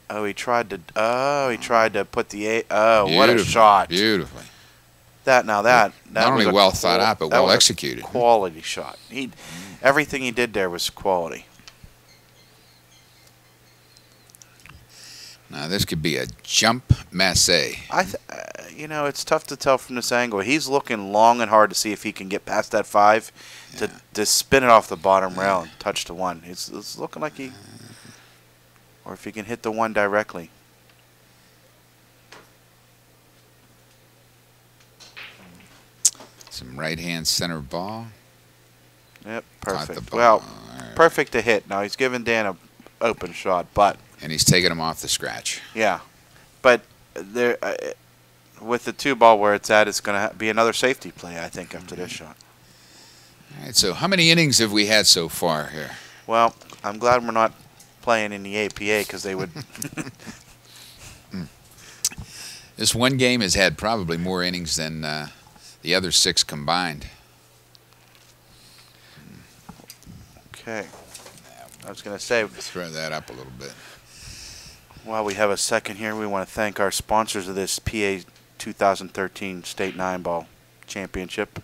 Oh, he tried to put the 8. Oh, what a shot! Beautifully. That not only well thought out, but well executed. Quality shot. Everything he did there was quality. Now this could be a jump masse. It's tough to tell from this angle. He's looking long and hard to see if he can get past that 5 to spin it off the bottom rail and touch the 1. It's looking like he, or if he can hit the 1 directly. Some right-hand center ball. Yep, perfect. Well, perfect to hit. Now he's giving Dan an open shot, but and he's taking him off the scratch. Yeah, but there with the 2-ball where it's at, it's going to be another safety play, I think, after this shot. All right. So how many innings have we had so far here? Well, I'm glad we're not playing in the APA because they would. This one game has had probably more innings than the other 6 combined. Okay. I was going to say. Throw that up a little bit. While we have a second here, we want to thank our sponsors of this PA 2013 State 9-Ball Championship.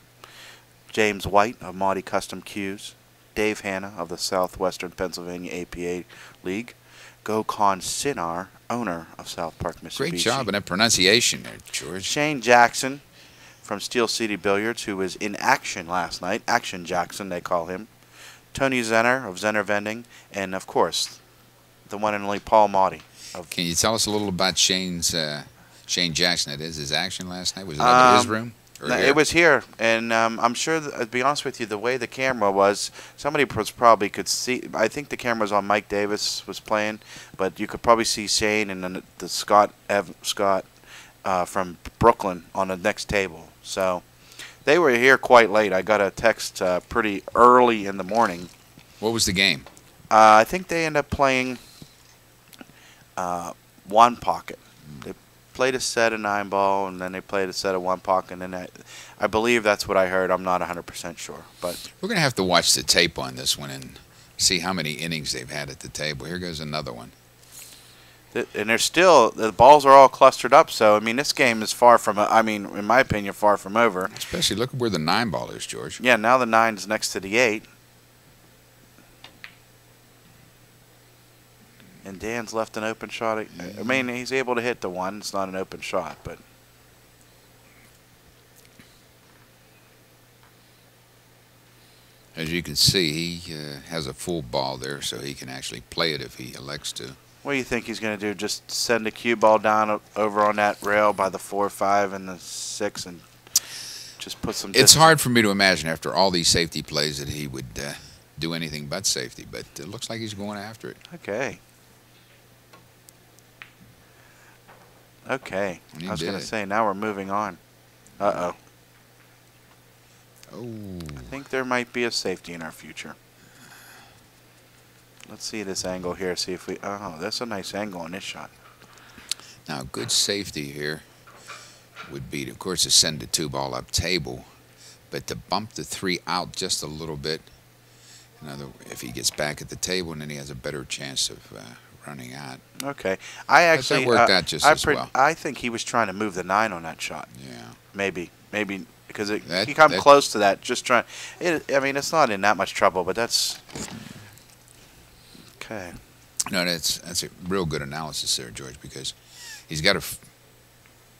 James White of Maudie Custom Cues. Dave Hanna of the Southwestern Pennsylvania APA League. Gokhan Sinar, owner of South Park, Mitsubishi. Great job in that pronunciation there, George. Shane Jackson from Steel City Billiards, who was in action last night. Action Jackson, they call him. Tony Zenner of Zenner Vending. And, of course, the one and only Paul Maudie. Can you tell us a little about Shane Jackson? That is his action last night. Was it over his room? No, it was here, and I'm sure, to be honest with you, the way the camera was, somebody probably could see. I think the camera was on Mike Davis was playing, but you could probably see Shane and then the Scott from Brooklyn on the next table. So they were here quite late. I got a text pretty early in the morning. What was the game? I think they ended up playing 1 pocket. They played a set of 9-ball, and then they played a set of 1 pocket, and then I believe that's what I heard. I'm not 100% sure, but we're going to have to watch the tape on this one and see how many innings they've had at the table. Here goes another one. And they're still, the balls are all clustered up, so, I mean, this game is far from, in my opinion, far from over. Especially look at where the 9-ball is, George. Yeah, now the 9's next to the 8. And Dan's left an open shot. I mean, he's able to hit the 1. It's not an open shot, but. As you can see, he has a full ball there, so he can actually play it if he elects to. What do you think he's going to do? Just send a cue ball down over on that rail by the 4-5 and the 6 and just put some distance? It's hard for me to imagine after all these safety plays that he would do anything but safety, but it looks like he's going after it. Okay. Okay. I was going to say, now we're moving on. Uh-oh. Oh. I think there might be a safety in our future. Let's see this angle here. See if we... Oh, that's a nice angle on this shot. Now, good safety here would be, of course, to send the 2 ball up table, but to bump the 3 out just a little bit. If he gets back at the table, then he has a better chance of running out. Okay. I actually... That worked out just as well. I think he was trying to move the 9 on that shot. Yeah. Maybe. Because he come close to that, just trying. I mean, it's not in that much trouble, but that's okay. No, that's a real good analysis there, George, because he's got to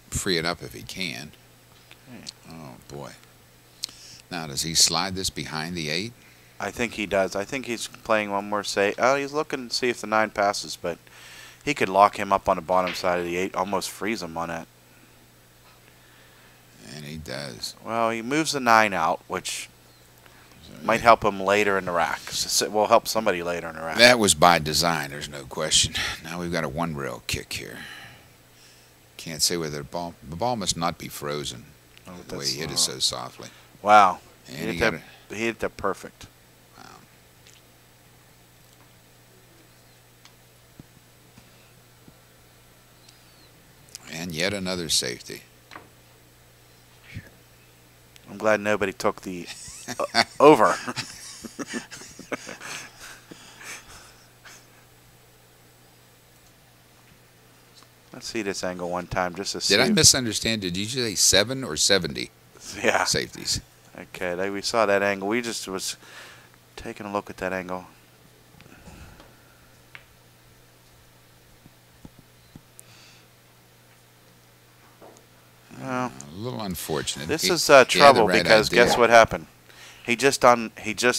free it up if he can. Okay. Oh boy! Now, does he slide this behind the 8? I think he does. I think he's playing one more say. Oh, he's looking to see if the 9 passes, but he could lock him up on the bottom side of the 8, almost freeze him on that. And he does. Well, he moves the 9 out, which might help him later in the rack. It will help somebody later in the rack. That was by design, there's no question. Now we've got a 1-rail kick here. Can't say whether the ball must not be frozen. The way he hit it so softly. Wow. And he hit that perfect. Wow. And yet another safety. I'm glad nobody took the over. Let's see this angle one time just to see. Did I misunderstand? Did you say 7 or 70 yeah. safeties? Okay, we saw that angle. We just was taking a look at that angle. A little unfortunate. This is trouble because guess what happened? He just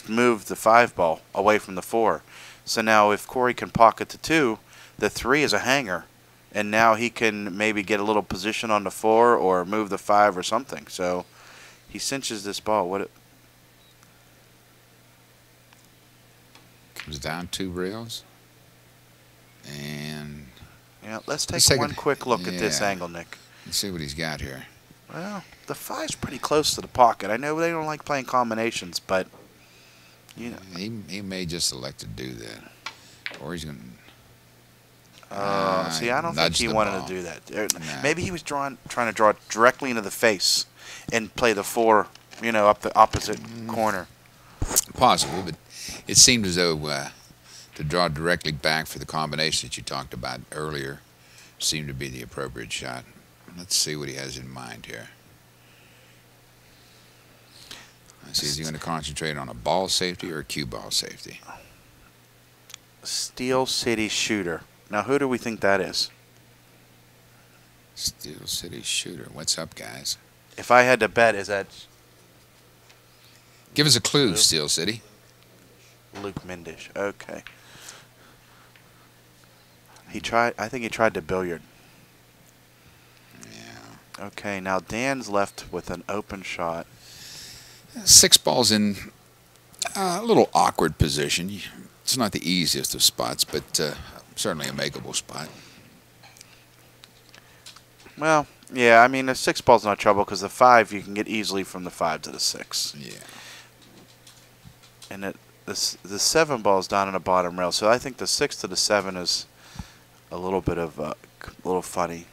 moved the 5 ball away from the 4. So now if Cory can pocket the 2, the 3 is a hanger, and now he can maybe get a little position on the 4 or move the 5 or something. So he cinches this ball. Comes down 2 rails, and yeah, let's take one quick look at this angle, Nick. Let's see what he's got here. Well, the 5's pretty close to the pocket. I know they don't like playing combinations, but you know. He may just elect to do that, or he's going to. See, I don't think he wanted to do that. Nah. Maybe he was trying to draw directly into the face and play the 4, up the opposite corner. Possible, but it seemed as though to draw directly back for the combination that you talked about earlier seemed to be the appropriate shot. Let's see what he has in mind here. Is he going to concentrate on a ball safety or a cue ball safety? Steel City Shooter. Now, who do we think that is? Steel City Shooter. What's up, guys? If I had to bet, is that... Give us a clue, Steel City. Luke Mindish. Okay. I think he tried to billiard. Okay, now Dan's left with an open shot. 6 balls in a little awkward position. It's not the easiest of spots, but certainly a makeable spot. Well, yeah, I mean, the 6 ball's no trouble because the 5 you can get easily from the 5 to the 6. Yeah. And the 7 ball's down in the bottom rail, so I think the 6 to the 7 is a little bit of a little funny.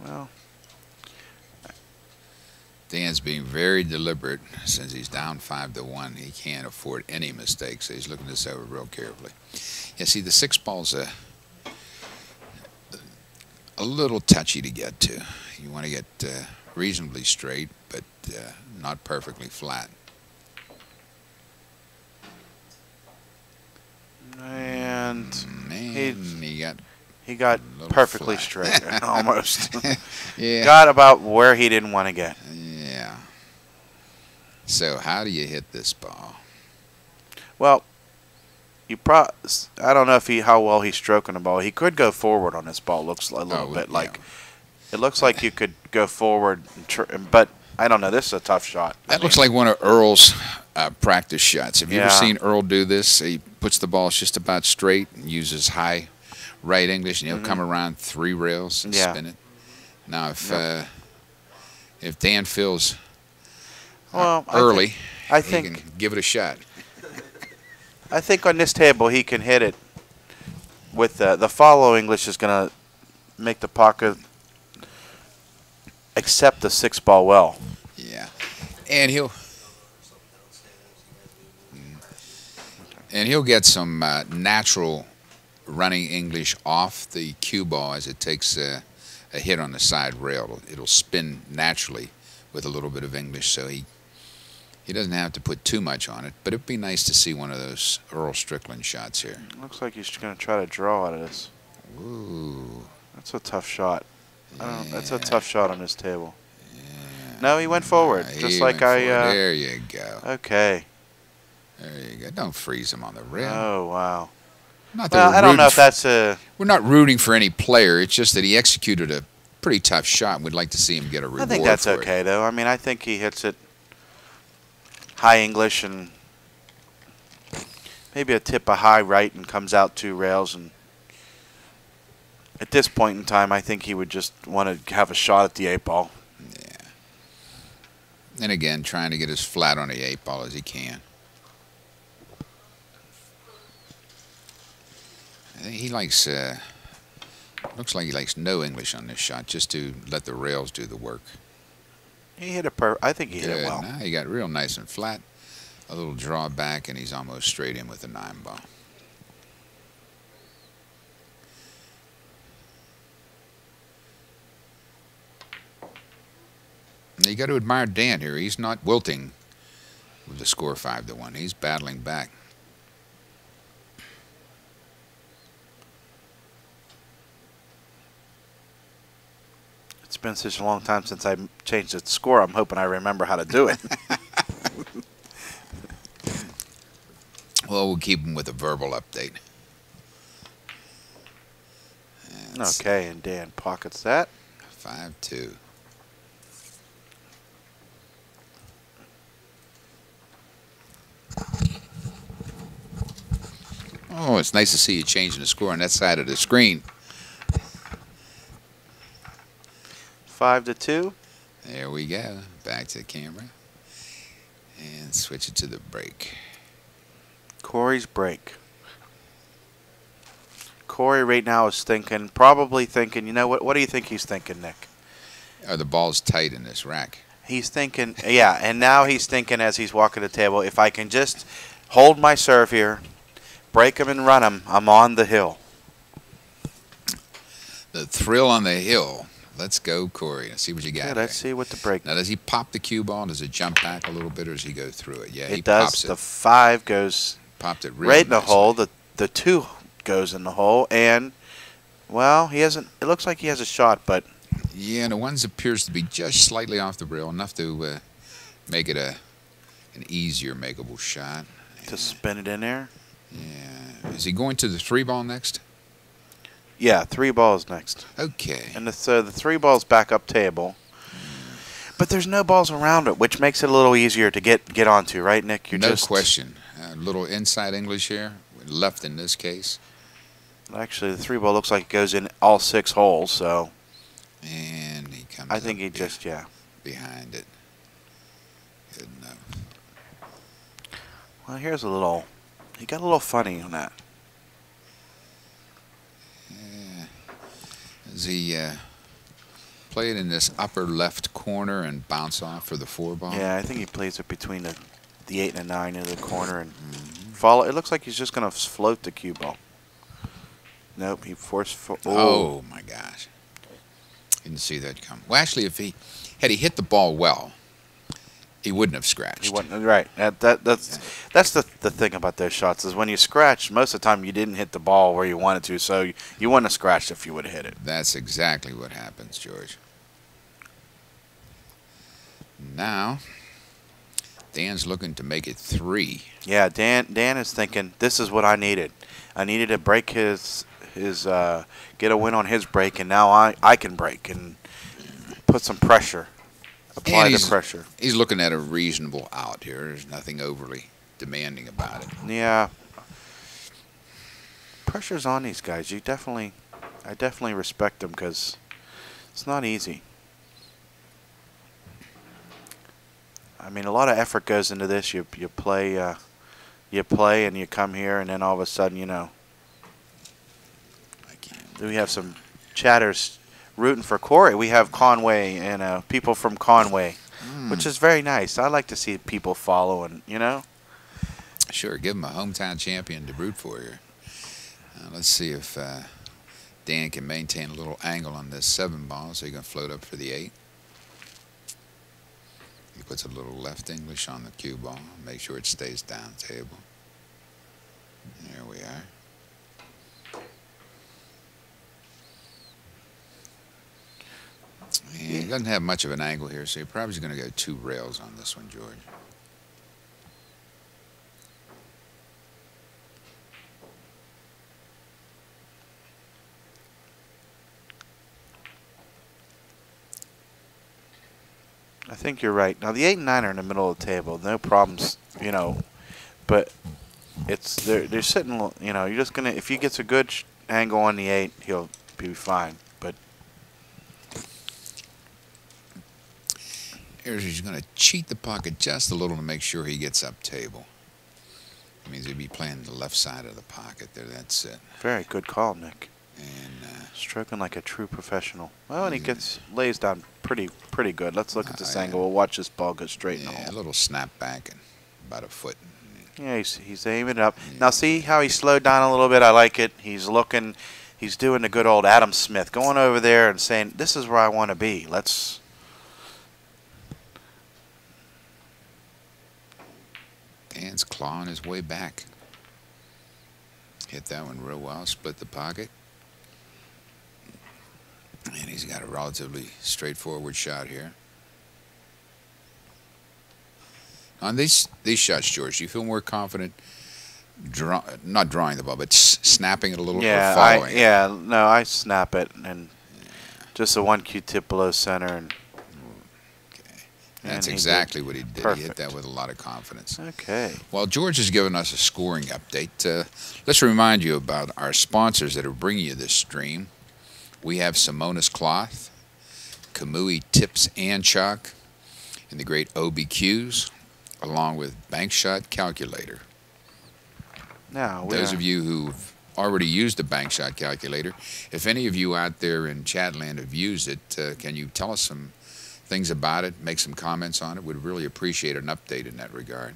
Well, Dan's being very deliberate since he's down 5-1. He can't afford any mistakes, so he's looking this over real carefully. Yeah, see, the 6 ball's a little touchy to get to. You want to get reasonably straight, but not perfectly flat. And Man, he got He got A little perfectly flat. straight, almost. Yeah. Got about where he didn't want to get. Yeah. So how do you hit this ball? Well, I don't know how well he's stroking the ball. He could go forward on this ball. Looks a little bit yeah. like it looks like you could go forward, but I don't know. This is a tough shot. That looks like one of Earl's practice shots. Have you ever Yeah. seen Earl do this? He puts the ball just about straight and uses high right English, and he'll come around 3 rails and spin it. Now, if Dan feels early, I he think can give it a shot. I think on this table he can hit it with the follow English is going to make the pocket accept the 6 ball well. Yeah, and he'll get some natural running English off the cue ball as it takes a hit on the side rail. It'll spin naturally with a little bit of English, so he doesn't have to put too much on it. But it'd be nice to see one of those Earl Strickland shots here. Looks like he's going to try to draw out of this. Ooh. That's a tough shot. Yeah. That's a tough shot on this table. Yeah. No, he went forward, just like There you go. Okay. There you go. Don't freeze him on the rail. Oh wow. Not that Well, I don't know if that's a. We're not rooting for any player. It's just that he executed a pretty tough shot. We'd like to see him get a reward. I think that's for okay it. though. I mean, I think he hits it high English and maybe a tip of high right and comes out 2 rails. And at this point in time, I think he would just want to have a shot at the 8 ball. Yeah. And again, trying to get as flat on the 8 ball as he can. I think he likes. Looks like he likes no English on this shot, just to let the rails do the work. He hit it I think he hit it well. Now he got real nice and flat. A little draw back, and he's almost straight in with the 9 ball. And you got to admire Dan here. He's not wilting with the score 5-1. He's battling back. It's been such a long time since I changed the score. I'm hoping I remember how to do it. Well, we'll keep him with a verbal update. Okay, and Dan pockets that. 5-2. Oh, it's nice to see you changing the score on that side of the screen. 5-2. There we go. Back to the camera. And switch it to the break. Cory's break. Cory right now is probably thinking, you know what do you think he's thinking, Nick? Are the balls tight in this rack? He's thinking, yeah, and now he's thinking as he's walking the table, if I can just hold my serve here, break him and run him, I'm on the hill. The thrill on the hill. Let's go, Cory. Let's see what you got. Yeah, let's see what the break. Now, does he pop the cue ball? Does it jump back a little bit, or does he go through it? Yeah, he does. pops it. The 5 goes Popped it really right in the nicely. hole. The 2 goes in the hole, and well, he hasn't. It looks like he has a shot, but Yeah, and the ones appears to be just slightly off the rail, enough to make it an easier makeable shot. to spin it in there. Yeah. Is he going to the 3 ball next? Yeah, 3 balls next. Okay. And so the 3 balls back up table. But there's no balls around it, which makes it a little easier to get onto, right, Nick? No question. A little inside English here, left in this case. Actually, the 3 ball looks like it goes in all 6 holes, so And he comes I think up he just, yeah. behind it. Good enough. Well, here's a little, he got a little funny on that. Yeah. Does he play it in this upper left corner and bounce off for the 4 ball? Yeah, I think he plays it between the 8 and the 9 in the corner and follow. It looks like he's just going to float the cue ball. Nope, he forced. Oh my gosh! Didn't see that come. Well, actually, if he hit the ball well, He wouldn't have scratched. He wasn't right. That's the thing about those shots is when you scratch, most of the time you didn't hit the ball where you wanted to, so you wouldn't have scratched if you would have hit it. That's exactly what happens, George. Now, Dan's looking to make it 3. Yeah, Dan is thinking this is what I needed. I needed to break his get a win on his break, and now I can break and put some pressure. Apply the pressure. He's looking at a reasonable out here. There's nothing overly demanding about it. Yeah. Pressure's on these guys. I definitely respect them because it's not easy. I mean, a lot of effort goes into this. You play and you come here, and then all of a sudden, you know. We have some chatters rooting for Cory. We have Conway and people from Conway, which is very nice. I like to see people following, you know. Sure, give him a hometown champion to root for here. Let's see if Dan can maintain a little angle on this 7 ball so he can float up for the 8. He puts a little left English on the cue ball. Make sure it stays down table. There we are. He doesn't have much of an angle here, so he probably is going to go 2 rails on this one, George. I think you're right. Now the 8 and 9 are in the middle of the table, no problems, you know. But they're sitting, you know. You're just gonna if he gets a good angle on the 8, he'll be fine. But he's going to cheat the pocket just a little to make sure he gets up table. That means he'll be playing the left side of the pocket there. That's it. Very good call, Nick. And stroking like a true professional. Well, and he lays down pretty good. Let's look at this angle. We'll watch this ball go straight in the hole. A little snap back and about a foot. Yeah, he's aiming it up. Yeah. Now see how he slowed down a little bit? I like it. He's looking. He's doing the good old Adam Smith, going over there and saying, "This is where I want to be. Let's." Dan's clawing his way back. Hit that one real well. Split the pocket. And he's got a relatively straightforward shot here. On these shots, George, do you feel more confident not drawing the ball, but snapping it a little or following it? No, I snap it and just a 1 Q-tip below center. And that's exactly what he did. Perfect. He hit that with a lot of confidence. Okay. Well, George has given us a scoring update. Let's remind you about our sponsors that are bringing you this stream. We have Simonis Cloth, Kamui Tips and Chalk, and the great OBQs, along with Bank Shot Calculator. Now, those of you who've already used the Bank Shot Calculator, if any of you out there in Chatland have used it, can you tell us some things about it, make some comments on it? We'd really appreciate an update in that regard.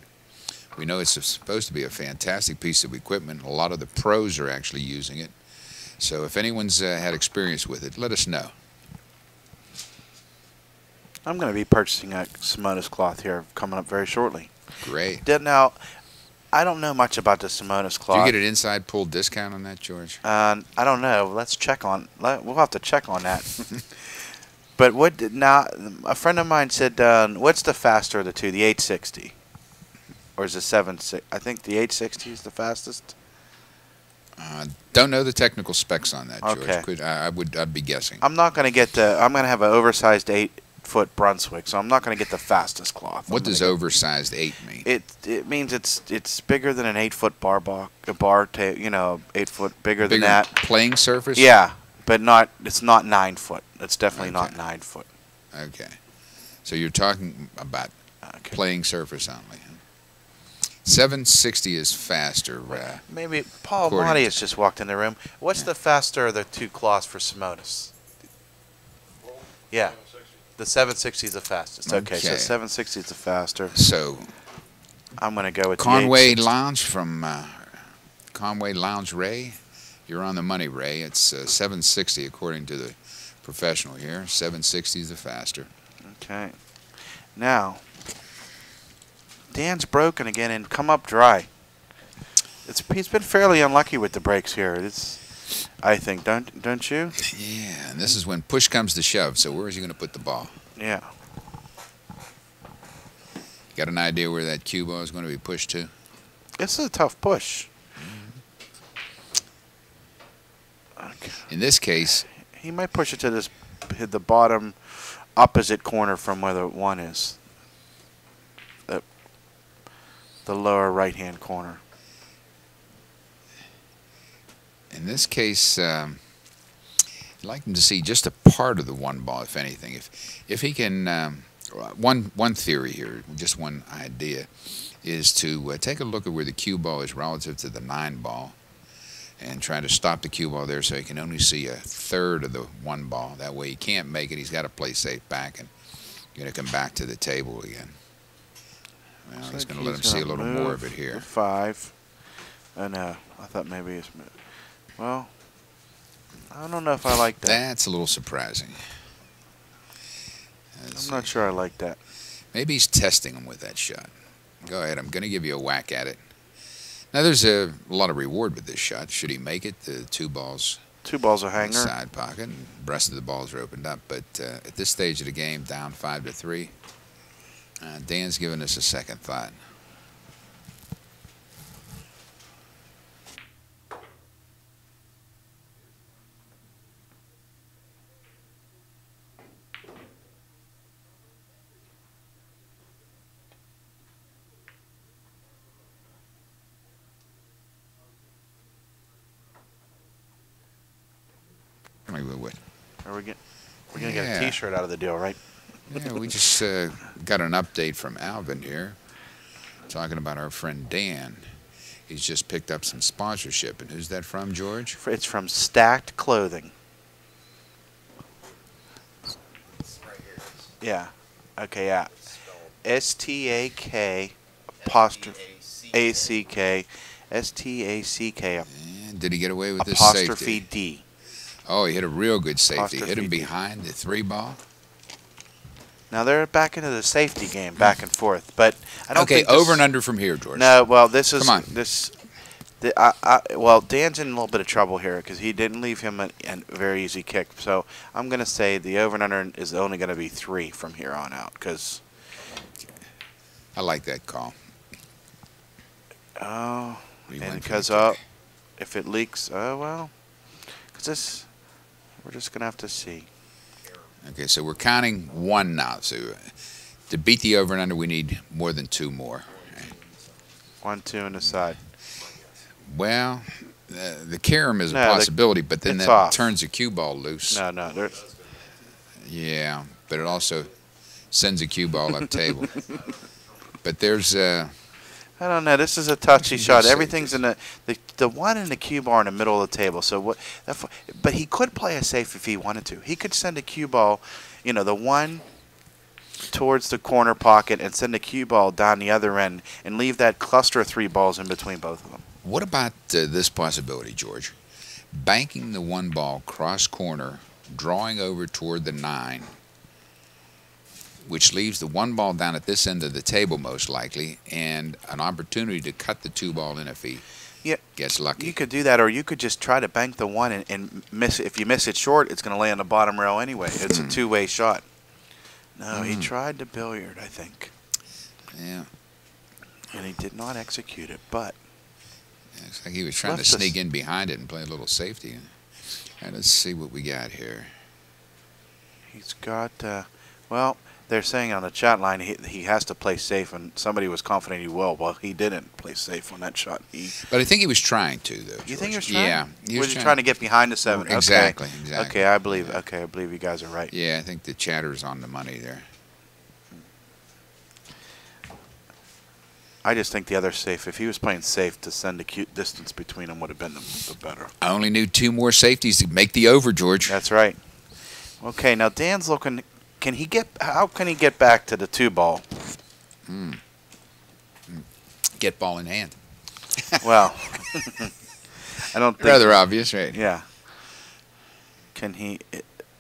We know it's supposed to be a fantastic piece of equipment. A lot of the pros are actually using it. So if anyone's had experience with it, let us know. I'm going to be purchasing a Simonis Cloth here coming up very shortly. Great. Now, I don't know much about the Simonis Cloth. Do you get an inside pull discount on that, George? I don't know. Let's check on. We'll have to check on that. But now? A friend of mine said, "What's the faster of the two? The 860, or is the 760? I think the 860 is the fastest." Don't know the technical specs on that, George. Okay. I'd be guessing. I'm not going to get the. I'm going to have an oversized 8-foot Brunswick, so I'm not going to get the fastest cloth. What does oversized 8 mean? It means it's bigger than an 8-foot bar, 8-foot bigger than that. Playing surface? Yeah, but not. It's not 9-foot. It's definitely not 9-foot. Okay. So you're talking about playing surface only. 760 is faster. Maybe Paul Monty has just walked in the room. What's the faster of the two cloths for Simonis? Yeah, the 760 is the fastest. Okay, so 760 is the faster. So I'm going to go with Conway Lounge from Conway Lounge Ray. You're on the money, Ray. It's 760 according to the professional here. 760 is the faster. Okay. Now, Dan's broken again and come up dry. He's been fairly unlucky with the breaks here. I think, don't you? Yeah, and this is when push comes to shove. So where is he going to put the ball? Yeah. Got an idea where that cue ball is going to be pushed to? This is a tough push. Okay. In this case, he might push it to the bottom opposite corner from where the 1 is. The lower right-hand corner. in this case, I'd like him to see just a part of the 1 ball, if anything. If he can, one theory here, just one idea, is to take a look at where the cue ball is relative to the 9 ball, and try to stop the cue ball there so he can only see a third of the 1 ball. That way he can't make it. He's got to play safe back and going to come back to the table again. Well, he's going to let him see a little more of it here. 5. Oh no, I thought maybe it's. Well, I don't know if I like that. That's a little surprising. I'm not sure I like that. Maybe he's testing him with that shot. Go ahead. I'm going to give you a whack at it. Now, there's a lot of reward with this shot. Should he make it, the 2 balls. 2 balls a hanger. In the side pocket, and the rest of the balls are opened up. But at this stage of the game, down 5-3, Dan's giving us a second thought. We're gonna get a T-shirt out of the deal, right? Yeah, we just got an update from Alvin here, talking about our friend Dan. He's just picked up some sponsorship, and who's that from, George? It's from Stacked Clothing. Right here. Yeah. Okay. Yeah. STAK apostrophe ACK STACK And did he get away with this apostrophe safety? D. Oh, he hit a real good safety. Hit him Apostrophe D. behind the 3 ball. Now they're back into the safety game, back and forth. But I don't Okay, think this, over and under from here, George. No, well, this is Come on. this. Well, Dan's in a little bit of trouble here because he didn't leave him a very easy kick. So I'm going to say the over and under is only going to be 3 from here on out. Because I like that call. oh, We and went for because the kick. if it leaks, oh well, because this we're just going to have to see. Okay, so we're counting 1 now. So to beat the over and under, we need more than 2 more. 1, 2 on the side. Well, the carom is a No, possibility, but then it's that off. turns the cue ball loose. No, there's. Yeah, but it also sends a cue ball up table. But there's I don't know. This is a touchy shot. safeties. Everything's in the 1 and the cue ball in the middle of the table. So what? But he could play a safe if he wanted to. He could send a cue ball, the 1 towards the corner pocket and send a cue ball down the other end and leave that cluster of 3 balls in between both of them. What about this possibility, George? Banking the 1 ball cross corner, drawing over toward the 9, which leaves the 1 ball down at this end of the table most likely, and an opportunity to cut the 2 ball in if he gets lucky. You could do that, or you could just try to bank the 1 and miss it. If you miss it short, it's going to lay on the bottom rail anyway. It's a 2-way shot. No, he tried to billiard, I think. Yeah. And he did not execute it, but... It's like he was trying to sneak in behind it and play a little safety. And let's see what we got here. He's got, well, they're saying on the chat line he has to play safe, and somebody was confident he will. Well, he didn't play safe on that shot. But I think he was trying to, though. You think he was George. trying? Yeah. He was trying to get behind the 7? Exactly, Okay. exactly. Okay, I believe. Okay, I believe you guys are right. Yeah, I think the chatter's on the money there. I just think the other safe. If he was playing safe, to send a cute distance between them would have been the better. I only need 2 more safeties to make the over, George. That's right. Okay, now Dan's looking. How can he get back to the 2 ball? Get ball in hand. Well, I don't think. Rather obvious, right? Yeah. Can he?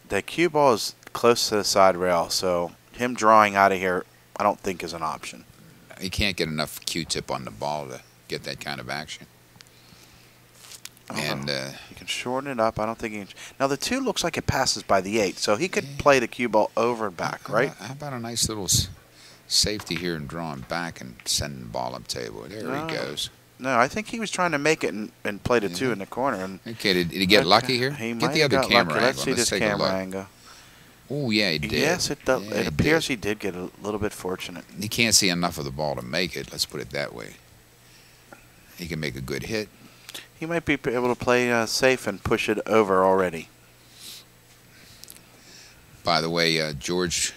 The cue ball is close to the side rail, so him drawing out of here, I don't think is an option. he can't get enough Q-tip on the ball to get that kind of action. And you can shorten it up. I don't think he can. Now the 2 looks like it passes by the 8, so he could play the cue ball over and back, right? How about a nice little safety here and drawing back and sending the ball up table? There he goes. No, I think he was trying to make it and play the 2 in the corner. And okay, did he get lucky here? He get might the have other got camera lucky. angle. Let's see this camera angle. Oh, yeah, he did. Yes, it appears he did get a little bit fortunate. He can't see enough of the ball to make it. Let's put it that way. He can make a good hit. He might be able to play safe and push it over already. By the way, George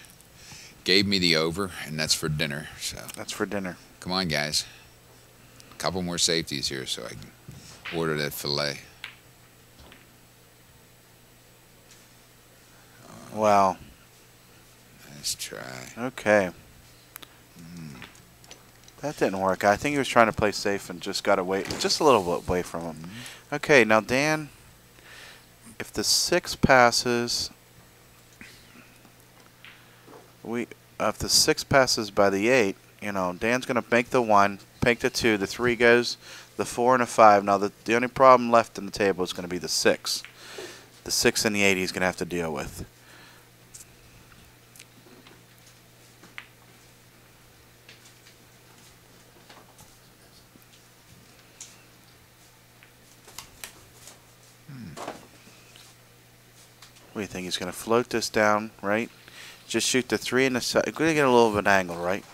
gave me the over, and that's for dinner. So that's for dinner. Come on, guys. A couple more safeties here so I can order that filet. Wow. Nice try. Okay. That didn't work. I think he was trying to play safe and just got away, just a little bit away from him. Okay, now Dan, if the 6 passes, if the 6 passes by the 8, you know, Dan's going to make the 1, make the 2, the 3 goes, the 4 and a 5. Now the only problem left in the table is going to be the 6. The 6 and the 8 he's going to have to deal with. What do you think? He's going to float this down, right? Just shoot the 3 in the side. We're going to get a little of an angle, right?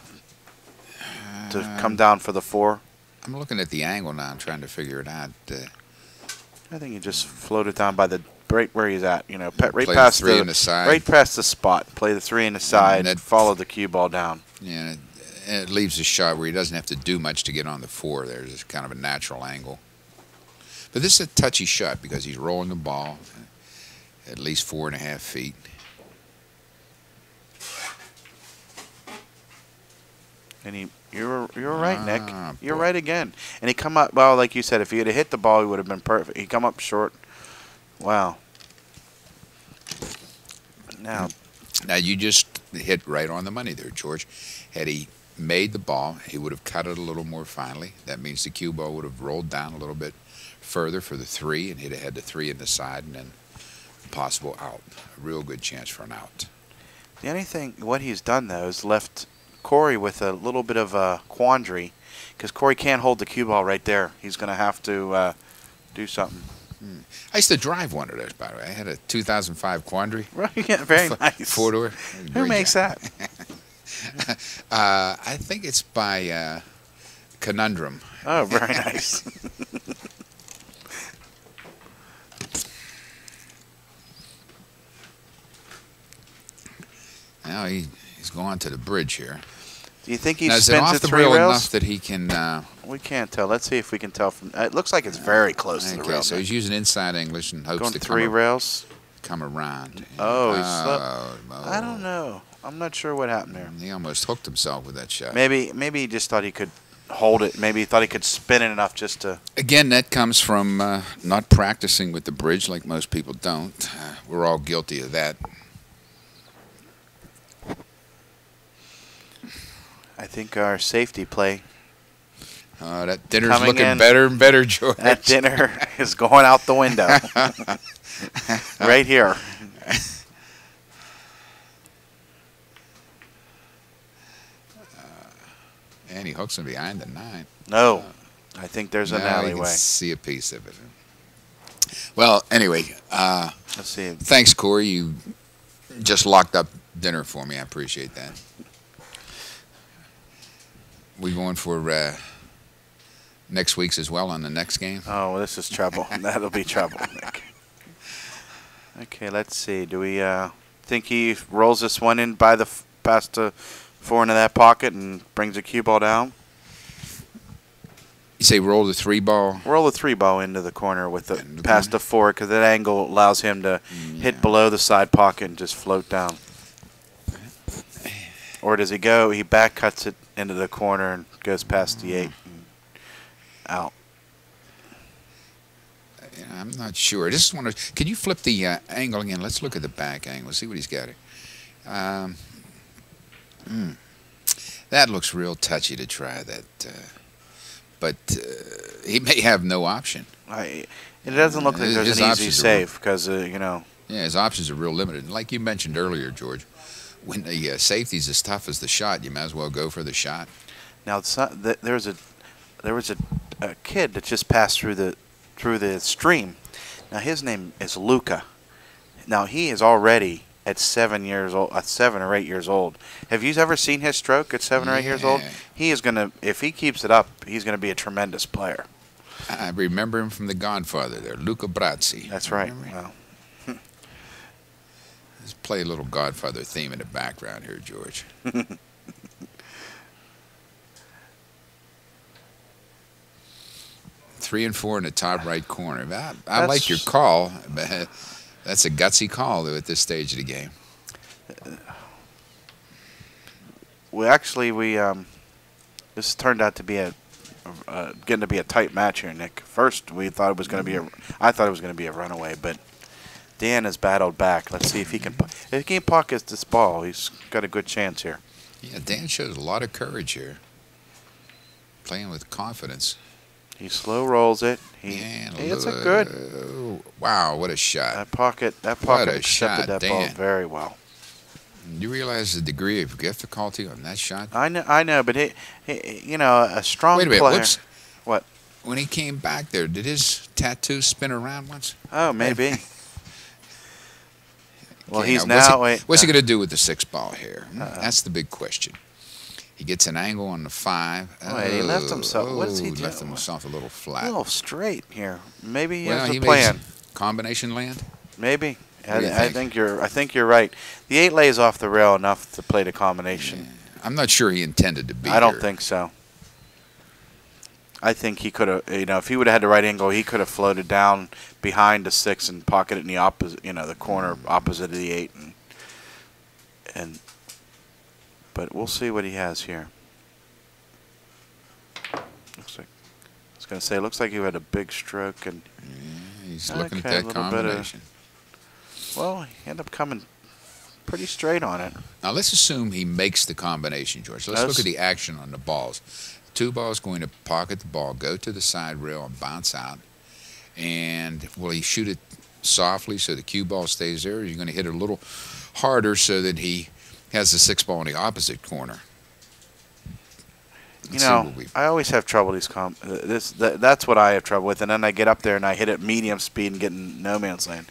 To come down for the 4. I'm looking at the angle now. I'm trying to figure it out. I think you just float it down by the right where he's at. You know, right play past the 3 in the side. Right past the spot. Play the 3 in the side. And follow the cue ball down. Yeah, and it leaves a shot where he doesn't have to do much to get on the 4. There's kind of a natural angle. But this is a touchy shot because he's rolling the ball at least 4.5 feet. And you're right, Nick. You're right again. And he come up, well, like you said, if he had hit the ball, he would have been perfect. He come up short. Wow. Now you just hit right on the money there, George. Had he made the ball, he would have cut it a little more finely. That means the cue ball would have rolled down a little bit further for the 3, and he'd have had the 3 in the side, and then possible out. A real good chance for an out. The only thing, what he's done, though, is left Cory with a little bit of a quandary because Cory can't hold the cue ball right there. He's going to have to do something. I used to drive one of those, by the way. I had a 2005 Quandary. Right, yeah, very nice. 4-door. Who makes that? I think it's by Conundrum. Oh, very nice. Now he's going to the bridge here. Do you think he now, spins is it off the the 3 rail rails? enough that he can? We can't tell. Let's see if we can tell from. It looks like it's very close to the rail. So he's using inside English and hopes going to 3 rails. Come around. Oh, I don't know. I'm not sure what happened there. He almost hooked himself with that shot. Maybe he just thought he could hold it. Maybe he thought he could spin it enough just to. Again, that comes from not practicing with the bridge like most people don't. We're all guilty of that. I think our safety play. That dinner's looking better and better, George. That dinner is going out the window. Right here. And he hooks him behind the 9. No. I think there's an now alleyway. You can see a piece of it. Well, anyway. Let's see. Thanks, Cory. You just locked up dinner for me. I appreciate that. We going for next week's as well on the next game? Oh, well, this is trouble. That'll be trouble, Nick. Okay, let's see. Do we think he rolls this one in by the past the 4 into that pocket and brings the cue ball down? You say roll the 3 ball? Roll the 3 ball into the corner with the past the 4 because that angle allows him to hit below the side pocket and just float down. Or does he go? He back cuts it into the corner and goes past the 8 and out. I'm not sure. I just want to. Can you flip the angle again? Let's look at the back angle. See what he's got here. That That looks real touchy to try that, but he may have no option. It doesn't look like there's His an easy options are save because you know. Yeah, his options are real limited. And like you mentioned earlier, George, when the safety's as tough as the shot, you might as well go for the shot. Now there was a kid that just passed through the stream. Now his name is Luca. Now he is already at 7 years old, 7 or 8 years old. Have you ever seen his stroke at 7 or 8 years old? He is gonna, if he keeps it up, he's gonna be a tremendous player. I remember him from The Godfather there, Luca Brasi. That's right. Well, let's play a little Godfather theme in the background here, George. 3 and 4 in the top right corner. I like your call. That's a gutsy call, though, at this stage of the game. This turned out to be getting to be a tight match here, Nick. First, we thought it was going to be I thought it was going to be a runaway, but Dan has battled back. Let's see if he can pocket this ball. He's got a good chance here. Yeah, Dan shows a lot of courage here, playing with confidence. He slow rolls it. It's a good. Wow, what a shot! That pocket accepted that ball very well. You realize the degree of difficulty on that shot? I know, but you know, a strong player. Wait a minute, whoops. What? When he came back there, did his tattoo spin around once? Oh, maybe. Well, okay, he's now. What's he going to do with the 6 ball here? That's the big question. He gets an angle on the 5. Wait, he left himself. What does he do? Left himself a little flat. A little straight here. Maybe he has a plan. Combination land? Maybe. I think you're right. The 8 lays off the rail enough to play the combination. Yeah. I'm not sure he intended to be. I don't think so. I think he could have. You know, if he would have had the right angle, he could have floated down behind the 6 and pocketed in the opposite. You know, the corner opposite of the 8. But we'll see what he has here. Looks like I was going to say. Looks like he had a big stroke and. Yeah, he's looking at that combination. Well, he ended up coming pretty straight on it. Now let's assume he makes the combination, George. Let's look at the action on the balls. 2 balls going to pocket the ball, go to the side rail and bounce out. And will he shoot it softly so the cue ball stays there? Or are you going to hit it a little harder so that he has the 6 ball in the opposite corner? You know, I always have trouble that's what I have trouble with, and then I get up there and I hit it medium speed and get in no man's land.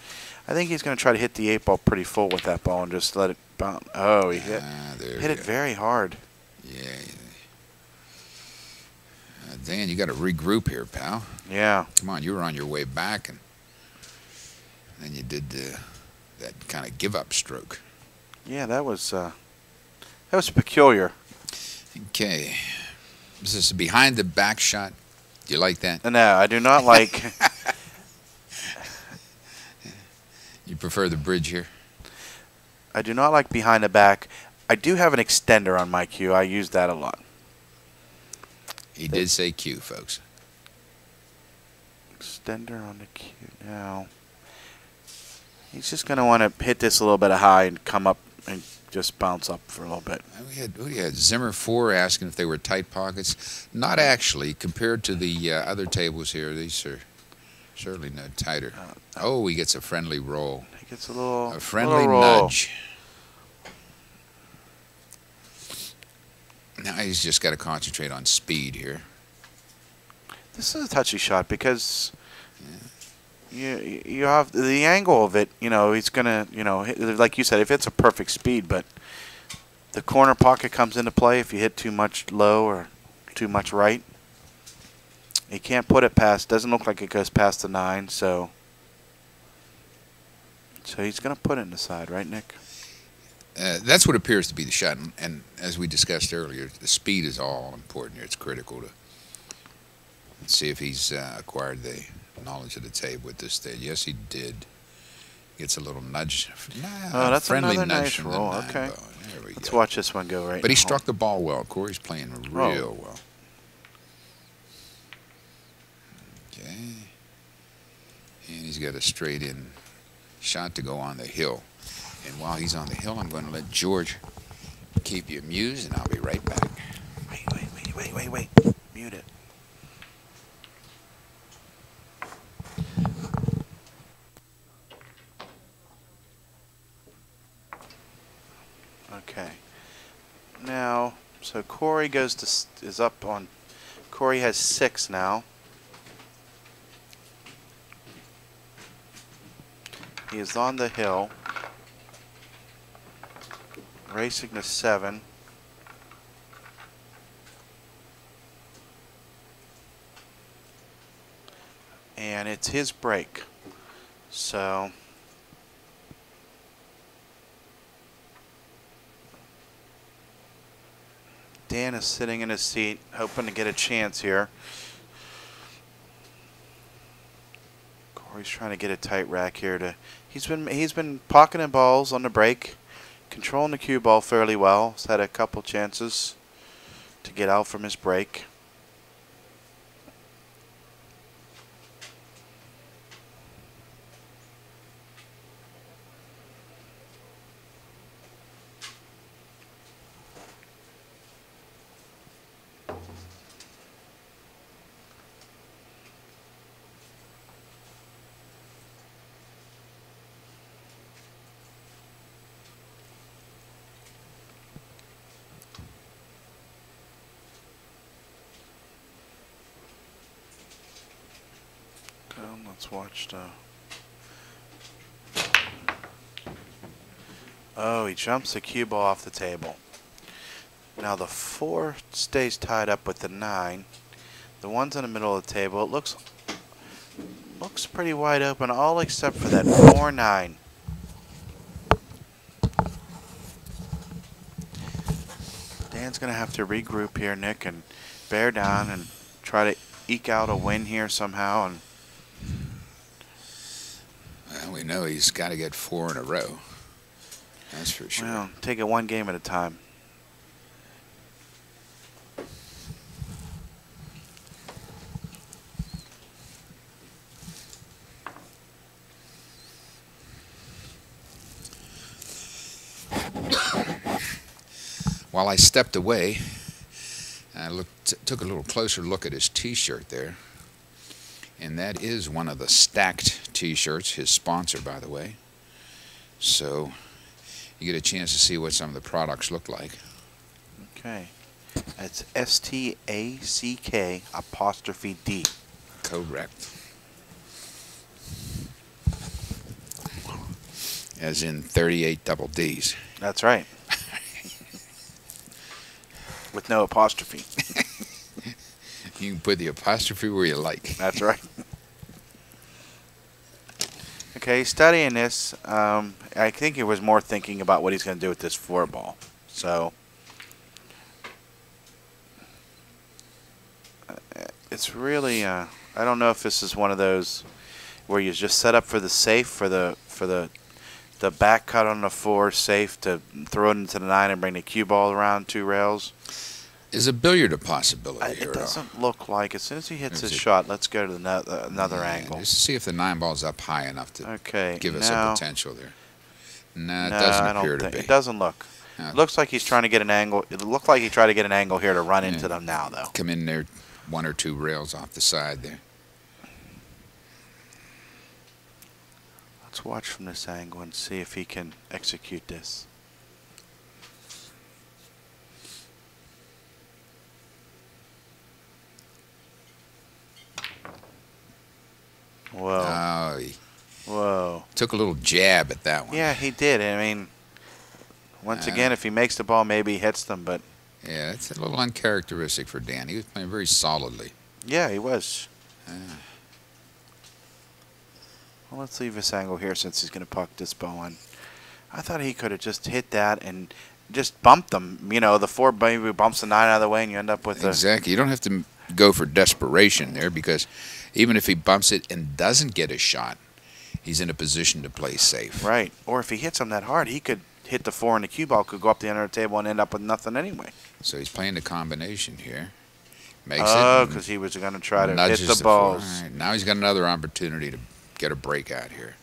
I think he's going to try to hit the 8 ball pretty full with that ball and just let it bounce. Oh, he hit it very hard. Yeah. Dan, you got to regroup here, pal. Yeah. Come on, you were on your way back, and then you did that kind of give-up stroke. Yeah, that was peculiar. Okay. This is a behind-the-back shot. Do you like that? No, I do not like. You prefer the bridge here? I do not like behind the back. I do have an extender on my cue. I use that a lot. He did say cue, folks. Extender on the cue now. He's just going to want to hit this a little bit high and come up and just bounce up for a little bit. We had Zimmer 4 asking if they were tight pockets. Not actually. Compared to the other tables here, these are certainly no tighter. Oh, he gets a friendly roll. He gets a friendly roll. nudge. Now he's just got to concentrate on speed here. This is a touchy shot because you have the angle of it. You know, he's gonna, you know, like you said, if it's a perfect speed, but the corner pocket comes into play if you hit too much low or too much right. He can't put it past. Doesn't look like it goes past the 9, so he's gonna put it in the side, right, Nick? That's what appears to be the shot, and as we discussed earlier, the speed is all important here. It's critical to see if he's acquired the knowledge of the table at this stage. Yes, he did. Gets a little nudge. That's friendly another nudge nice from roll. the 9 Okay, ball. There we let's go. watch this one go right. But he struck the ball well. Cory's playing real well. Okay, and he's got a straight-in shot to go on the hill. And while he's on the hill, I'm going to let George Keep you amused, and I'll be right back. Wait. Mute it. Okay. Now, so Cory is up on. Cory has 6 now. He is on the hill, racing to 7. And it's his break. So Dan is sitting in his seat, hoping to get a chance here. Cory's trying to get a tight rack here. He's been pocketing balls on the break, controlling the cue ball fairly well. He's had a couple chances to get out from his break. Let's watch the. Oh, he jumps the cue ball off the table. Now the 4 stays tied up with the 9. The one's in the middle of the table. It looks pretty wide open, all except for that 4-9. Dan's gonna have to regroup here, Nick, and bear down and try to eke out a win here somehow. And Well, we know he's got to get 4 in a row. That's for sure. well, take it one game at a time. While I stepped away, I took a little closer look at his T-shirt there. And that is one of the stacked T-shirts, his sponsor, by the way. So you get a chance to see what some of the products look like. Okay. That's STACK''D. Correct. As in 38 double Ds. That's right. With no apostrophe. You can put the apostrophe where you like. That's right. Okay, studying this, I think he was more thinking about what he's going to do with this 4 ball. So it's really, I don't know if this is one of those where you just set up for the safe, for the back cut on the 4 safe to throw it into the 9 and bring the cue ball around 2 rails. Is a billiard a possibility here? It doesn't look like. As soon as he hits his shot, let's go to another angle. Just to see if the 9 ball's up high enough to give us a potential there. No, it doesn't appear to be. It doesn't look. It looks like he's trying to get an angle. It looked like he tried to get an angle here to run into them now, though. Come in there 1 or 2 rails off the side there. Let's watch from this angle and see if he can execute this. Whoa. Oh, Whoa. Took a little jab at that one. Yeah, he did. I mean, once again, if he makes the ball, maybe he hits them, but... Yeah, it's a little uncharacteristic for Dan. He was playing very solidly. Yeah, he was. Well, let's leave this angle here since he's going to puck this ball in. I thought he could have just hit that and just bumped them. You know, the 4 maybe bumps the 9 out of the way and you end up with Exactly. You don't have to go for desperation there because even if he bumps it and doesn't get a shot, he's in a position to play safe. Right. Or if he hits him that hard, he could hit the 4 and the cue ball could go up the end of the table and end up with nothing anyway. So he's playing the combination here. Makes it. Because he was going to try to hit the balls. All right, now he's got another opportunity to get a breakout here.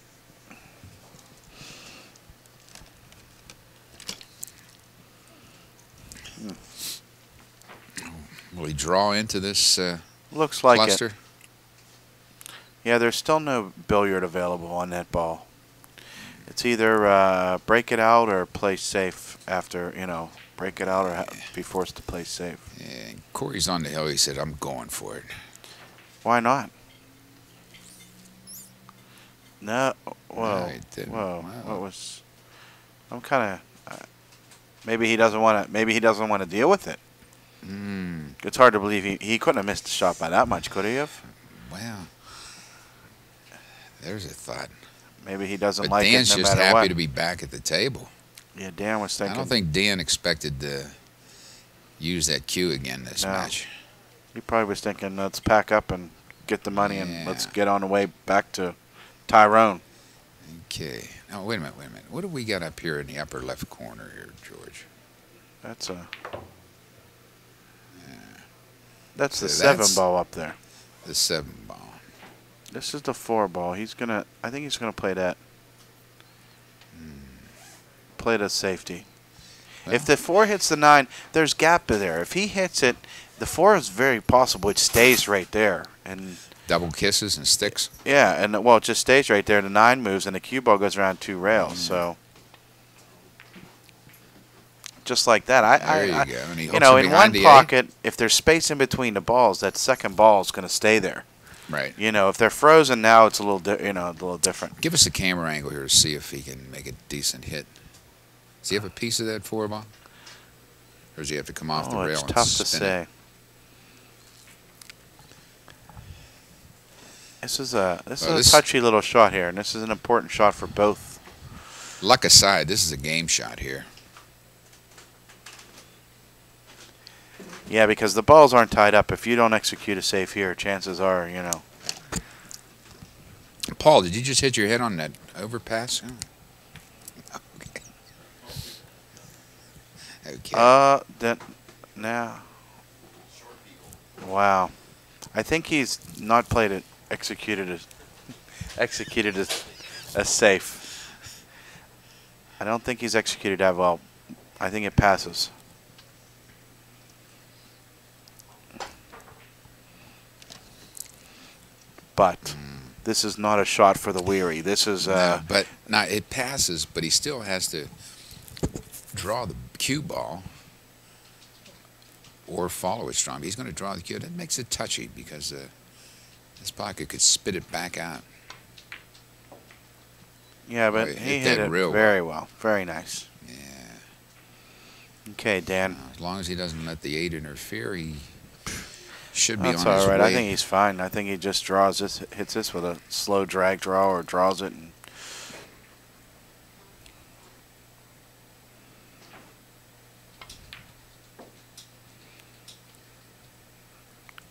Will he draw into this Looks like cluster? it. Yeah, there's still no billiard available on that ball. It's either break it out or play safe after, break it out or be forced to play safe. Yeah, Cory's on the hill. He said, I'm going for it. Why not? No. Whoa. No, Whoa. wow. What was? I'm kind of. Maybe he doesn't want to. Maybe he doesn't want to deal with it. It's hard to believe he couldn't have missed the shot by that much, could he have? Well, there's a thought. Maybe he doesn't But like Dan's it no just matter happy what. to be back at the table. Yeah, Dan was thinking. I don't think Dan expected to use that cue again this match. He probably was thinking, let's pack up and get the money and Yeah. let's get on the way back to Tyrone. Okay. Now, wait a minute. What do we got up here in the upper left corner here, George? That's That's the So 7 ball up there. The 7 ball. This is the 4 ball. I think he's gonna play that. Play the safety. Well, If the 4 hits the 9, there's gap there. If he hits it, the 4 is very possible it stays right there. And double kisses and sticks. yeah, and well, it just stays right there. The 9 moves, and the cue ball goes around 2 rails. So just like that, There you go. And he hooks it in one behind the 8. pocket, if there's space in between the balls, that second ball is going to stay there. Right. If they're frozen now, it's a little, a little different. Give us a camera angle here to see if he can make a decent hit. Does he have a piece of that 4 ball? Or does he have to come off the rail It's and tough to spin say. it? This is a Well, touchy little shot here, and this is an important shot for both. Luck aside, this is a game shot here. Yeah, because the balls aren't tied up. If you don't execute a save here, chances are, Paul, did you just hit your head on that overpass? Oh. Okay. Then now. Wow, I think he's not played it. Executed as safe. I don't think he's executed that well. I think it passes. But this is not a shot for the weary. This is but now it passes, but he still has to draw the cue ball or follow it strong. He's going to draw the cue. That makes it touchy because this pocket could spit it back out. yeah, but Boy, he hit hit that it real very well. Very nice. Yeah. Okay, Dan. As long as he doesn't let the 8 interfere, he should be That's on his all right. way. I think he's fine. I think he just draws this, hits this with a slow drag draw, or draws it. And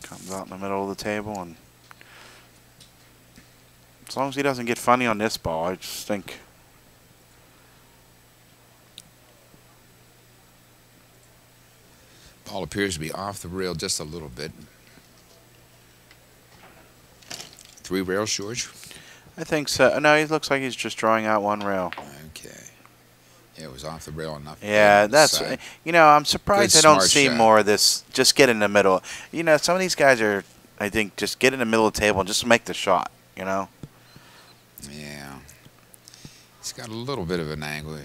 comes out in the middle of the table, and as long as he doesn't get funny on this ball, I just think. Ball appears to be off the rail just a little bit. 3 rails, George? I think so. No, he looks like he's just drawing out 1 rail. Okay. Yeah, it was off the rail enough. Yeah, that's side. I'm surprised Good, I don't smart see shot. more of this. Just get in the middle. Some of these guys are. I think just get in the middle of the table and just make the shot. Yeah. He's got a little bit of an angle.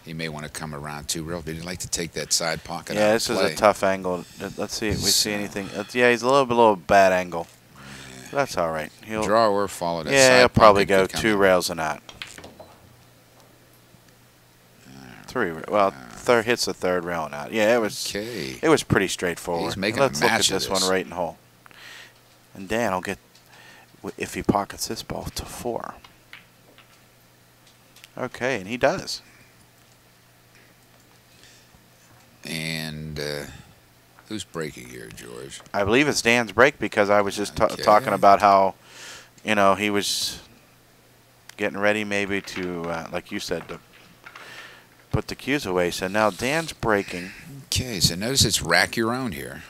He may want to come around 2 rails, but he'd like to take that side pocket out Yeah, of this is play. a tough angle. Let's see if we see anything. Yeah, he's a little bad angle. That's all right. He'll Draw or follow that yeah, side he'll probably pocket go could come 2 in. rails and out. 3. Well, third hits the 3rd rail and out. Yeah, it was. Okay. It was pretty straightforward. He's making Let's a look at match of this one this. right in hole. And Dan will get, if he pockets this ball, to 4. Okay, and he does. And who's breaking here, George? I believe it's Dan's break, because I was just Okay. talking about how, he was getting ready maybe to, like you said, to put the cues away. So now Dan's breaking. Okay, so notice it's rack your own here.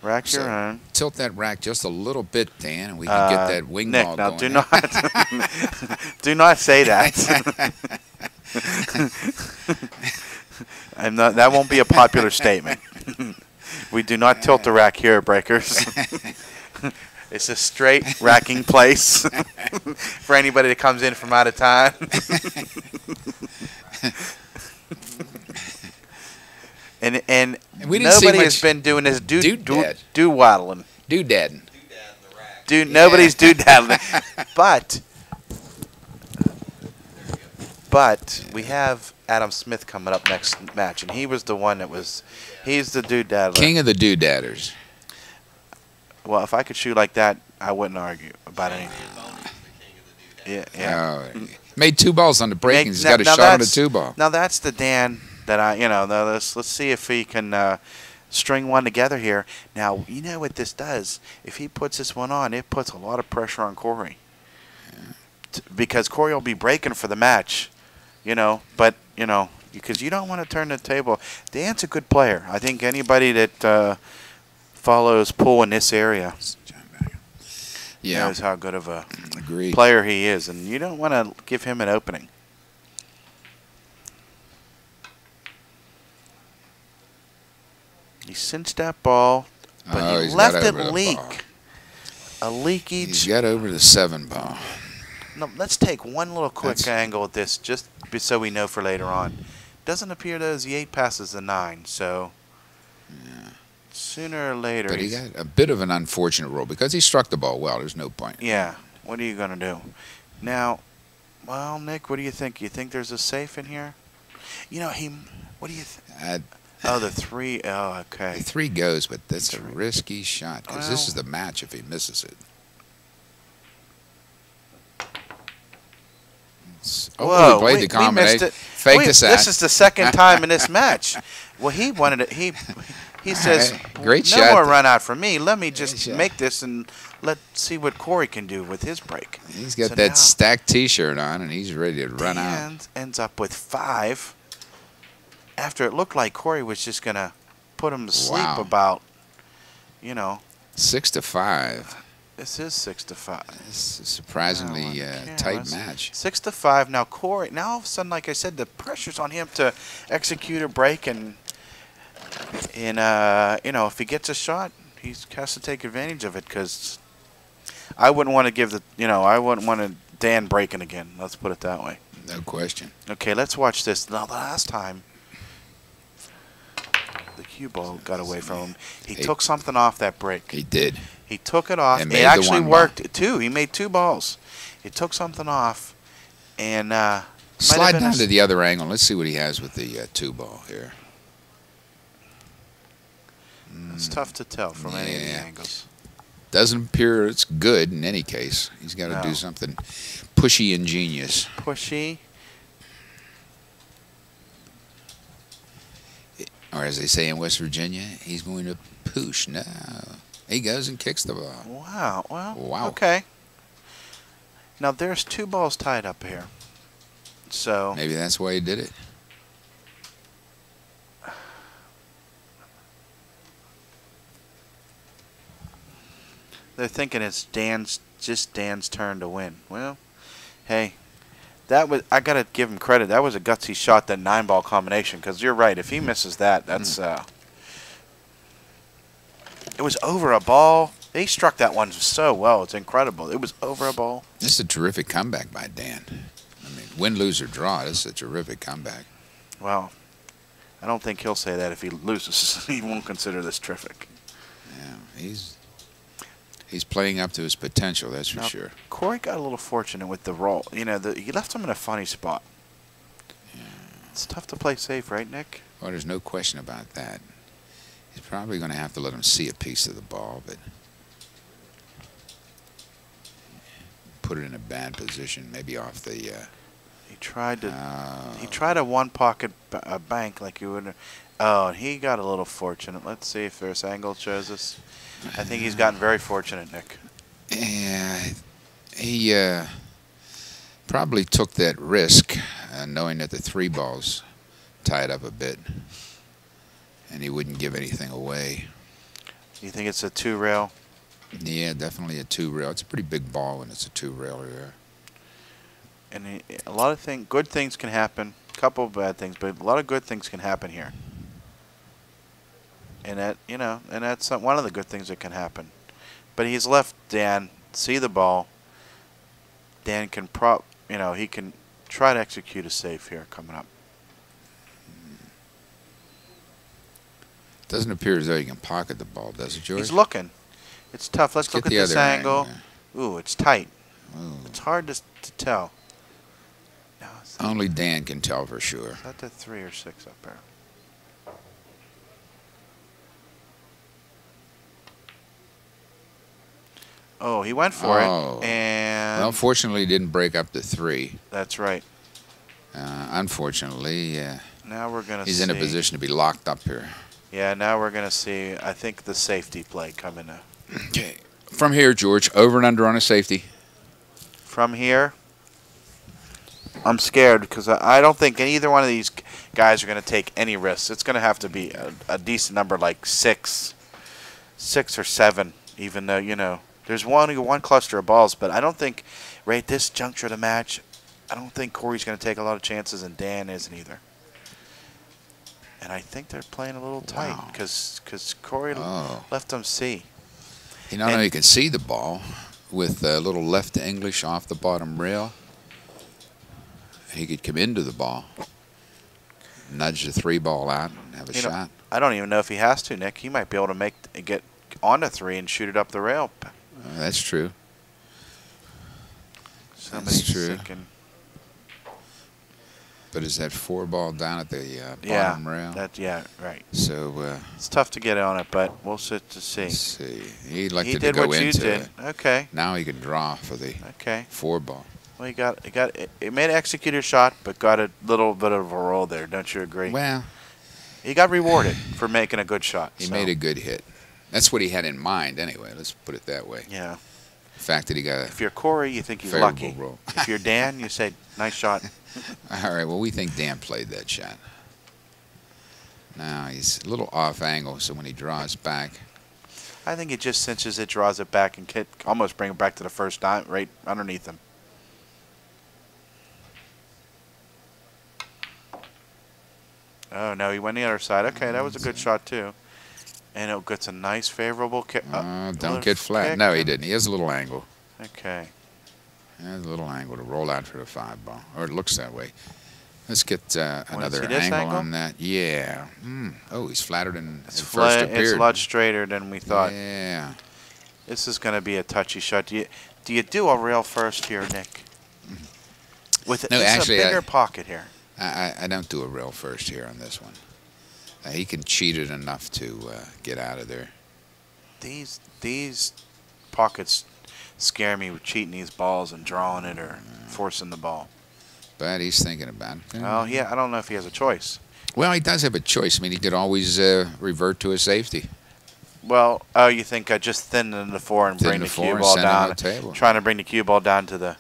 Rack So your own. Tilt that rack just a little bit, Dan, and we can get that wing Nick, ball now going. do not, do not say that. That won't be a popular statement. We do not tilt the rack here, Breakers. It's a straight racking place for anybody that comes in from out of town. and we didn't see nobody much has been doing this doodad. do-waddling. Doodadding. Nobody's do-daddling. But we have Adam Smith coming up next match, and he was the one that was, he's the do-daddler. King of the doodadders. Well, if I could shoot like that, I wouldn't argue about anything. Yeah. Oh, made 2 balls on the break, and he's got a shot on the 2 ball. Now that's the Dan that let's see if he can string one together here. Now, you know what this does? If he puts this one on, it puts a lot of pressure on Cory. Yeah. Because Cory will be breaking for the match, but, because you don't want to turn the table. Dan's a good player. I think anybody that follows pool in this area knows how good of a player he is, and you don't want to give him an opening. He cinched that ball, but he left it leak. A leakage. He's got over the 7 ball. No, let's take one little quick angle at this, just so we know for later on. Doesn't appear that the 8 passes the 9, so sooner or later. But he got a bit of an unfortunate roll because he struck the ball well. There's no point. Yeah. What are you going to do? Now, well, Nick, what do you think? You think there's a safe in here? What do you think? Oh, the 3. Oh, okay. The 3 goes, but that's a risky shot because this is the match if he misses it. Whoa, we played the combination. We missed it. Fake the sack. This is the second time in this match. Well, he wanted it. He says, great no shot. more run out for me. Let me just make this and let's see what Cory can do with his break. He's got that stacked T-shirt on, and he's ready to run out. Ends up with 5 after it looked like Cory was just going to put him to sleep about, 6 to 5. This is 6 to 5. It's a surprisingly tight match. 6 to 5. Now Cory. Now all of a sudden, like I said, the pressure's on him to execute a break, and if he gets a shot, he has to take advantage of it because I wouldn't want to give I wouldn't want to Dan breaking again. Let's put it that way. No question. Okay, let's watch this. Now the last time the cue ball got away from him, he took something off that break. He did. He took it off. It actually worked too. He made 2 balls. He took something off, and slide down to the other angle. Let's see what he has with the 2 ball here. It's tough to tell from any of the angles. Doesn't appear it's good in any case. He's got to do something pushy and genius. Pushy. Or as they say in West Virginia, he's going to push. No. He goes and kicks the ball. Wow. Well, okay. Now there's 2 balls tied up here. So maybe that's why he did it. They're thinking it's Dan's turn to win. Well, hey, I gotta give him credit. That was a gutsy shot, that 9-ball combination. Because you're right, if he misses that, that's it was over a ball. They struck that one so well. It's incredible. It was over a ball. This is a terrific comeback by Dan. I mean, win, lose, or draw. This is a terrific comeback. Well, I don't think he'll say that if he loses. He won't consider this terrific. Yeah, he's playing up to his potential, that's for sure. Cory got a little fortunate with the roll. He left him in a funny spot. Yeah. It's tough to play safe, right, Nick? Well, there's no question about that. He's probably going to have to let him see a piece of the ball, but put it in a bad position, maybe off the. He tried a one-pocket bank like you would. Oh, he got a little fortunate. Let's see if this angle shows us. I think he's gotten very fortunate, Nick. Yeah, he probably took that risk, knowing that the 3 balls tied up a bit, and he wouldn't give anything away. You think it's a 2-rail? Yeah, definitely a 2-rail. It's a pretty big ball when it's a 2-rail here. And a lot of good things can happen. A couple of bad things, but a lot of good things can happen here. And that's one of the good things that can happen. But he's left Dan see the ball. Dan can he can try to execute a save here coming up. Doesn't appear as though he can pocket the ball, does it, George? He's looking. It's tough. Let's look at the this other angle. Ooh, it's tight. Ooh. It's hard to tell. No, Only Dan can tell for sure. Is that the 3 or 6 up there? Oh, he went for it, and well, fortunately, he didn't break up the 3. That's right. Unfortunately, now we're gonna. He's in a position to be locked up here. Yeah, now we're gonna see. I think the safety play coming up. Okay, from here, George, over and under on a safety. From here, I'm scared because I don't think either one of these guys are going to take any risks. It's going to have to be a decent number, like 6 or 7, even though, there's one cluster of balls. But I don't think, right at this juncture of the match, I don't think Cory's going to take a lot of chances, and Dan isn't either. And I think they're playing a little tight because Cory left them see. He not only can see the ball with a little left to English off the bottom rail, he could come into the ball, nudge the 3 ball out, and have a shot. I don't even know if he has to, Nick. He might be able to get on the 3 and shoot it up the rail. That's true. Somebody's That's true. thinking. But is that 4 ball down at the bottom rail? Right. So it's tough to get on it, but we'll sit to see. Let's see. He'd like He to did go what you into did. it. Okay. Now he can draw for the 4 ball. Well, he made an executed shot, but got a little bit of a roll there. Don't you agree? Well, he got rewarded for making a good shot. He made a good hit. That's what he had in mind, anyway. Let's put it that way. Yeah. The fact that he got if you're Cory, you think he's favorable lucky. roll. If you're Dan, you say, nice shot. All right, well, we think Dan played that shot. Now, he's a little off angle, so when he draws back. I think it just cinches it, draws it back, and almost bring it back to the first time, right underneath him. Oh, no, he went the other side. Okay, that was a good shot, too. And it gets a nice, favorable kick. Don't get flat. No, he didn't. He has a little angle. Okay. He has a little angle to roll out for the 5 ball. Or it looks that way. Let's get another angle on that. Yeah. Oh, he's flatter than it first appeared. It's a lot straighter than we thought. Yeah. This is going to be a touchy shot. Do you do a rail first here, Nick? With no, actually, a bigger pocket here. I don't do a rail first here on this one. He can cheat it enough to get out of there. These pockets scare me with cheating these balls and drawing it or forcing the ball. But he's thinking about it. Well, yeah, I don't know if he has a choice. Well, he does have a choice. I mean, he could always revert to a safety. Well, you think just thinning the 4 and bring the cue ball down, trying to bring the cue ball down to the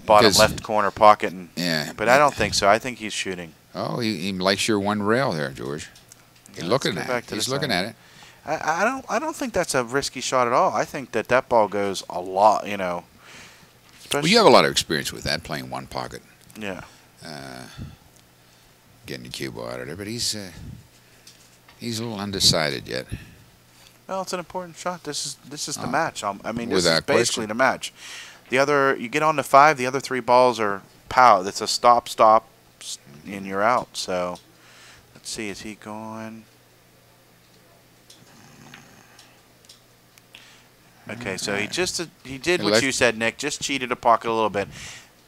bottom left corner pocket. But I don't think so. I think he's shooting. Oh, he likes your one rail there, George. He's looking at it. He's looking at it. I don't think that's a risky shot at all. I think that ball goes a lot, Well, you have a lot of experience with that, playing one pocket. Yeah. Getting the cue ball out of there, but he's a little undecided yet. Well, it's an important shot. This is the match. I mean, this Without is basically the match. You get on the 5. The other 3 balls are pow. That's a stop, and you're out. So, let's see. Is he going? Okay, so he did what you said, Nick. Just cheated a pocket a little bit,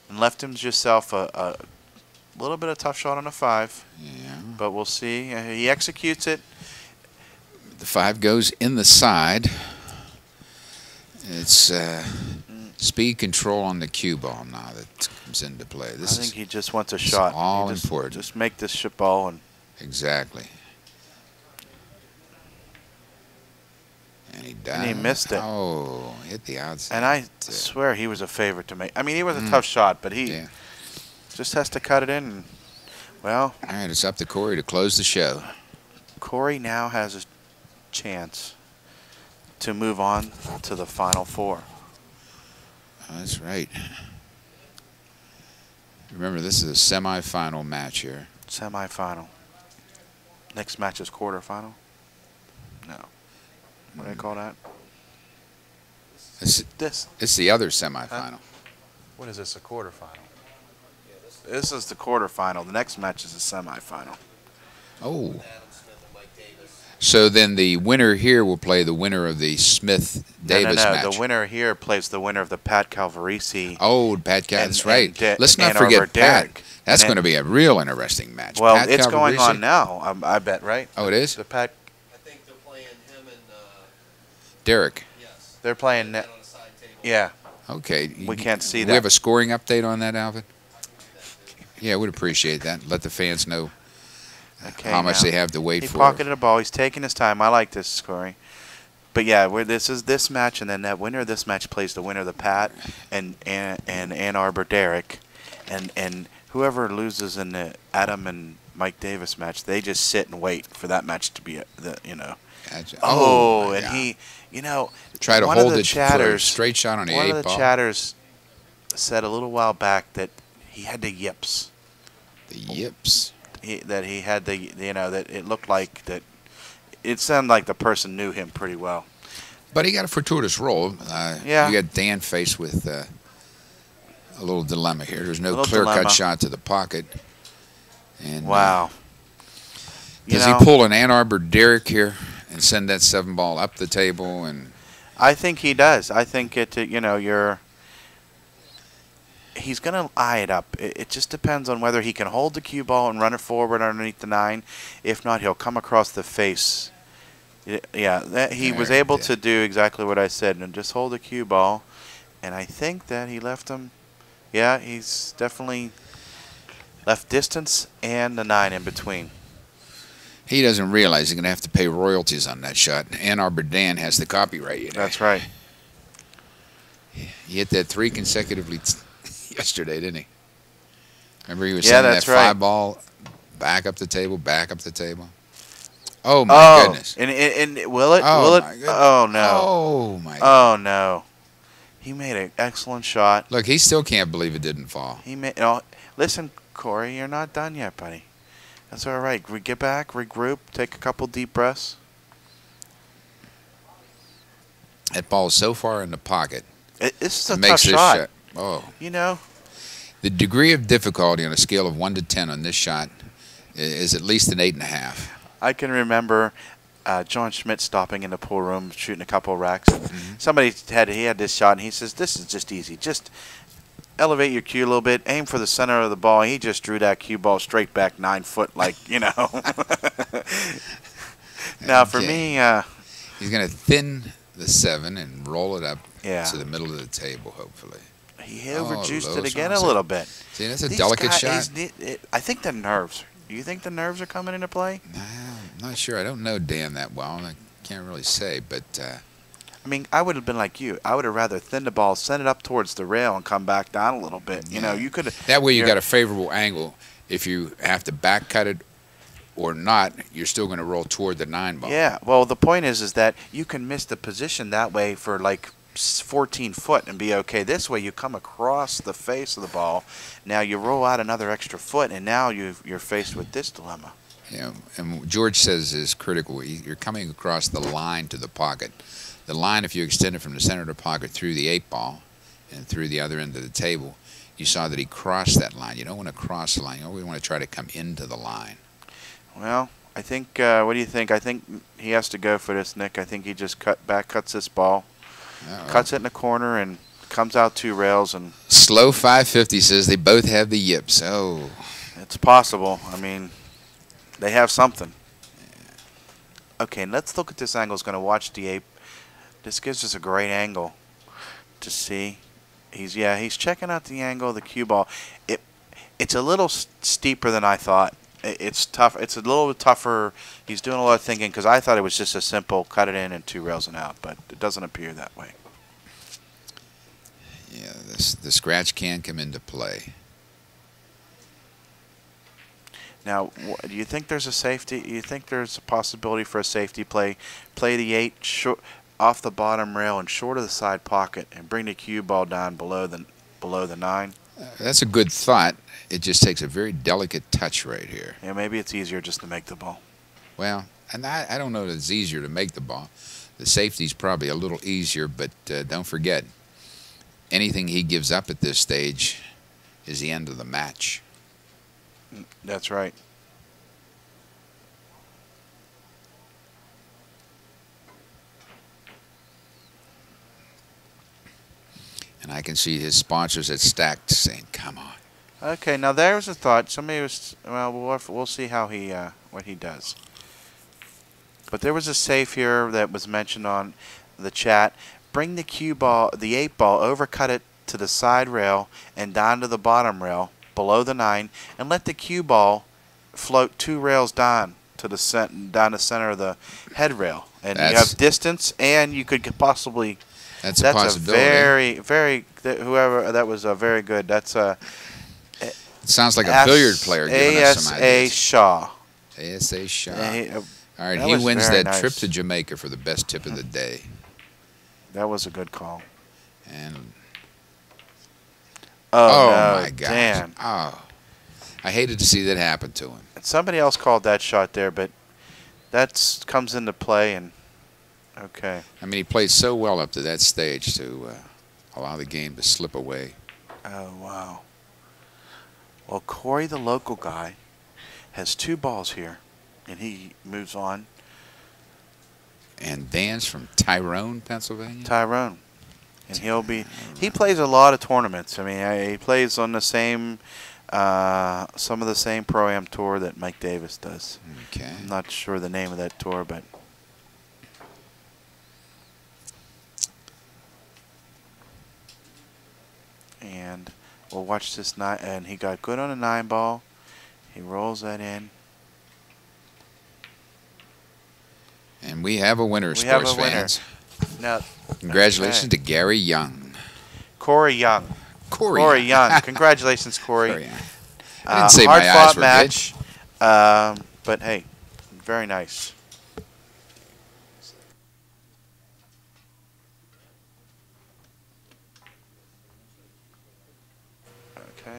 and left himself a little bit of tough shot on a 5. Yeah. But we'll see. He executes it. The 5 goes in the side. It's speed control on the cue ball now that comes into play. I think he just wants a shot. All important. Just make this ball and. Exactly. And he does. And he missed it. Oh, hit the outside. And I swear he was a favorite to make. I mean, he was a tough shot, but he just has to cut it in. And, well. All right, it's up to Cory to close the show. Cory now has a chance to move on to the Final 4. Oh, that's right. Remember, this is a semifinal match here. Semifinal. Next match is quarterfinal. No. What do I call that? It's, This. it's the other semifinal. What is this? A quarterfinal. This is the quarterfinal. The next match is the semifinal. Oh. Adam Smith and Mike Davis. So then the winner here will play the winner of the Smith-Davis no. match. The winner here plays the winner of the Pat Calvarisi. Oh, Pat Cal. That's right. Let's not Ann Arbor forget Pat. Derek. That's And going to be a real interesting match. Well, Pat it's going Calvarisi. on now, I bet, right? Oh, it is? The Pat, I think they're playing him and Derek. yes. they're playing. On a side table. Yeah, Okay. we can't see We that. have a scoring update on that, Alvin? Yeah, we'd appreciate that. Let the fans know Okay, how much now. they have to wait He for. pocketed a ball. He's taking his time. I like this, Cory. But yeah, this is this match, and then that winner of this match plays the winner of the Pat and Ann Arbor Derek, and whoever loses in the Adam and Mike Davis match, they just sit and wait for that match to be Gotcha. Oh, my and God. he, Try to one of hold the it for a chatters, straight shot on the one eight of the ball. chatters said a little while back that he had the yips. The yips. That he had the, that it looked like that. It sounded like the person knew him pretty well. But he got a fortuitous roll. Yeah. You got Dan faced with a little dilemma here. There's no Little clear-cut dilemma. shot to the pocket. And Wow. does he pull an Ann Arbor Derrick here and send that 7-ball up the table? And I think he does. I think he's going to eye it up. It just depends on whether he can hold the cue ball and run it forward underneath the 9. If not, he'll come across the face. Yeah, he was able to do exactly what I said, and just hold the cue ball. And I think that he left him. Yeah, he's definitely left distance and the 9 in between. he doesn't realize he's going to have to pay royalties on that shot. Ann Arbor Dan has the copyright. You know? That's right. He hit that 3 consecutively yesterday, didn't he? Remember he was Yeah, sending that's that right. 5 ball back up the table, back up the table. Oh my goodness! And will it? Oh, will it? my goodness. Oh no! Oh my! Oh no! He made an excellent shot. Look, he still can't believe it didn't fall. He made. Listen, Cory, you're not done yet, buddy. That's all right. We get back, regroup, take a couple deep breaths. That ball is so far in the pocket. This is a It tough makes this shot. Oh, the degree of difficulty on a scale of 1 to 10 on this shot is at least an 8.5. I can remember John Schmidt stopping in the pool room, shooting a couple of racks. Somebody had this shot, and he says, "This is just easy. Just elevate your cue a little bit, aim for the center of the ball." He just drew that cue ball straight back 9 foot, like Now for me, he's going to thin the 7 and roll it up Yeah. to the middle of the table, hopefully. he overjuiced low it again shots. a little bit. See, that's a These delicate guys, shot. I think the nerves. Do you think the nerves are coming into play? I'm not sure. I don't know Dan that well. I can't really say, but I mean, I would have been like you. I would have rather thin the ball, send it up towards the rail, and come back down a little bit. You know, you could. That way you got a favorable angle. If you have to back cut it or not, you're still going to roll toward the 9 ball. Yeah. Well, the point is that you can miss the position that way for like 14 foot and be okay. This way, you come across the face of the ball. Now you roll out another extra foot, and now you're faced with this dilemma. Yeah, and what George says is critical. You're coming across the line to the pocket. The line, if you extend it from the center of the pocket through the 8 ball and through the other end of the table, you saw that he crossed that line. You don't want to cross the line. You always want to try to come into the line. Well, I think. What do you think? I think he has to go for this, Nick. I think he just cuts this ball, cuts it in the corner, and comes out 2 rails. And Slow 550 says they both have the yips. Oh, it's possible. I mean, they have something. Okay, let's look at this angle. It's going to watch the 8. This gives us a great angle to see. He's checking out the angle of the cue ball. It's a little steeper than I thought. It's tough. It's a little bit tougher. He's doing a lot of thinking because I thought it was just a simple cut it in and 2 rails and out, but it doesn't appear that way. yeah, the scratch can come into play. Now, do you think there's a safety? Do you think there's a possibility for a safety play? Play the 8 short, off the bottom rail and short of the side pocket, and bring the cue ball down below the 9. That's a good thought. It just takes a very delicate touch right here. Yeah, maybe it's easier just to make the ball. Well, And I don't know that it's easier to make the ball. The safety's probably a little easier, but don't forget, anything he gives up at this stage is the end of the match. That's right. And I can see his sponsors at Stacked saying, "Come on." Okay, now there's a thought. Somebody was, well, we'll see how he what he does. But there was a save here that was mentioned on the chat. Bring the cue ball, the 8 ball, overcut it to the side rail and down to the bottom rail below the 9, and let the cue ball float 2 rails down to the down the center of the head rail, and you have distance, and you could possibly. That's a possibility. Whoever that was a very good. That's a. It sounds like a billiard player giving us some ideas. A.S.A. Shaw. A.S.A. Shaw. All right, that he wins that nice. trip to Jamaica for the best tip of the day. That was a good call. And oh no, my gosh! damn. Oh, I hated to see that happen to him. And somebody else called that shot there, but that comes into play. And okay. I mean, he played so well up to that stage to allow the game to slip away. Oh wow. Well, Cory, the local guy, has 2 balls here, and he moves on. And Dan's from Tyrone, Pennsylvania. Tyrone, and he plays a lot of tournaments. I mean, he plays on the same, some of the same Pro-Am tour that Mike Davis does. Okay. I'm not sure the name of that tour, but. And we'll watch this 9, and he got good on a 9 ball. He rolls that in. And we have a winner, sports fans. Now, congratulations to Gary Young. Cory Young. Cory Young. Congratulations, Cory. Cory Young. I didn't say my eyes hard-fought were match, but hey, very nice.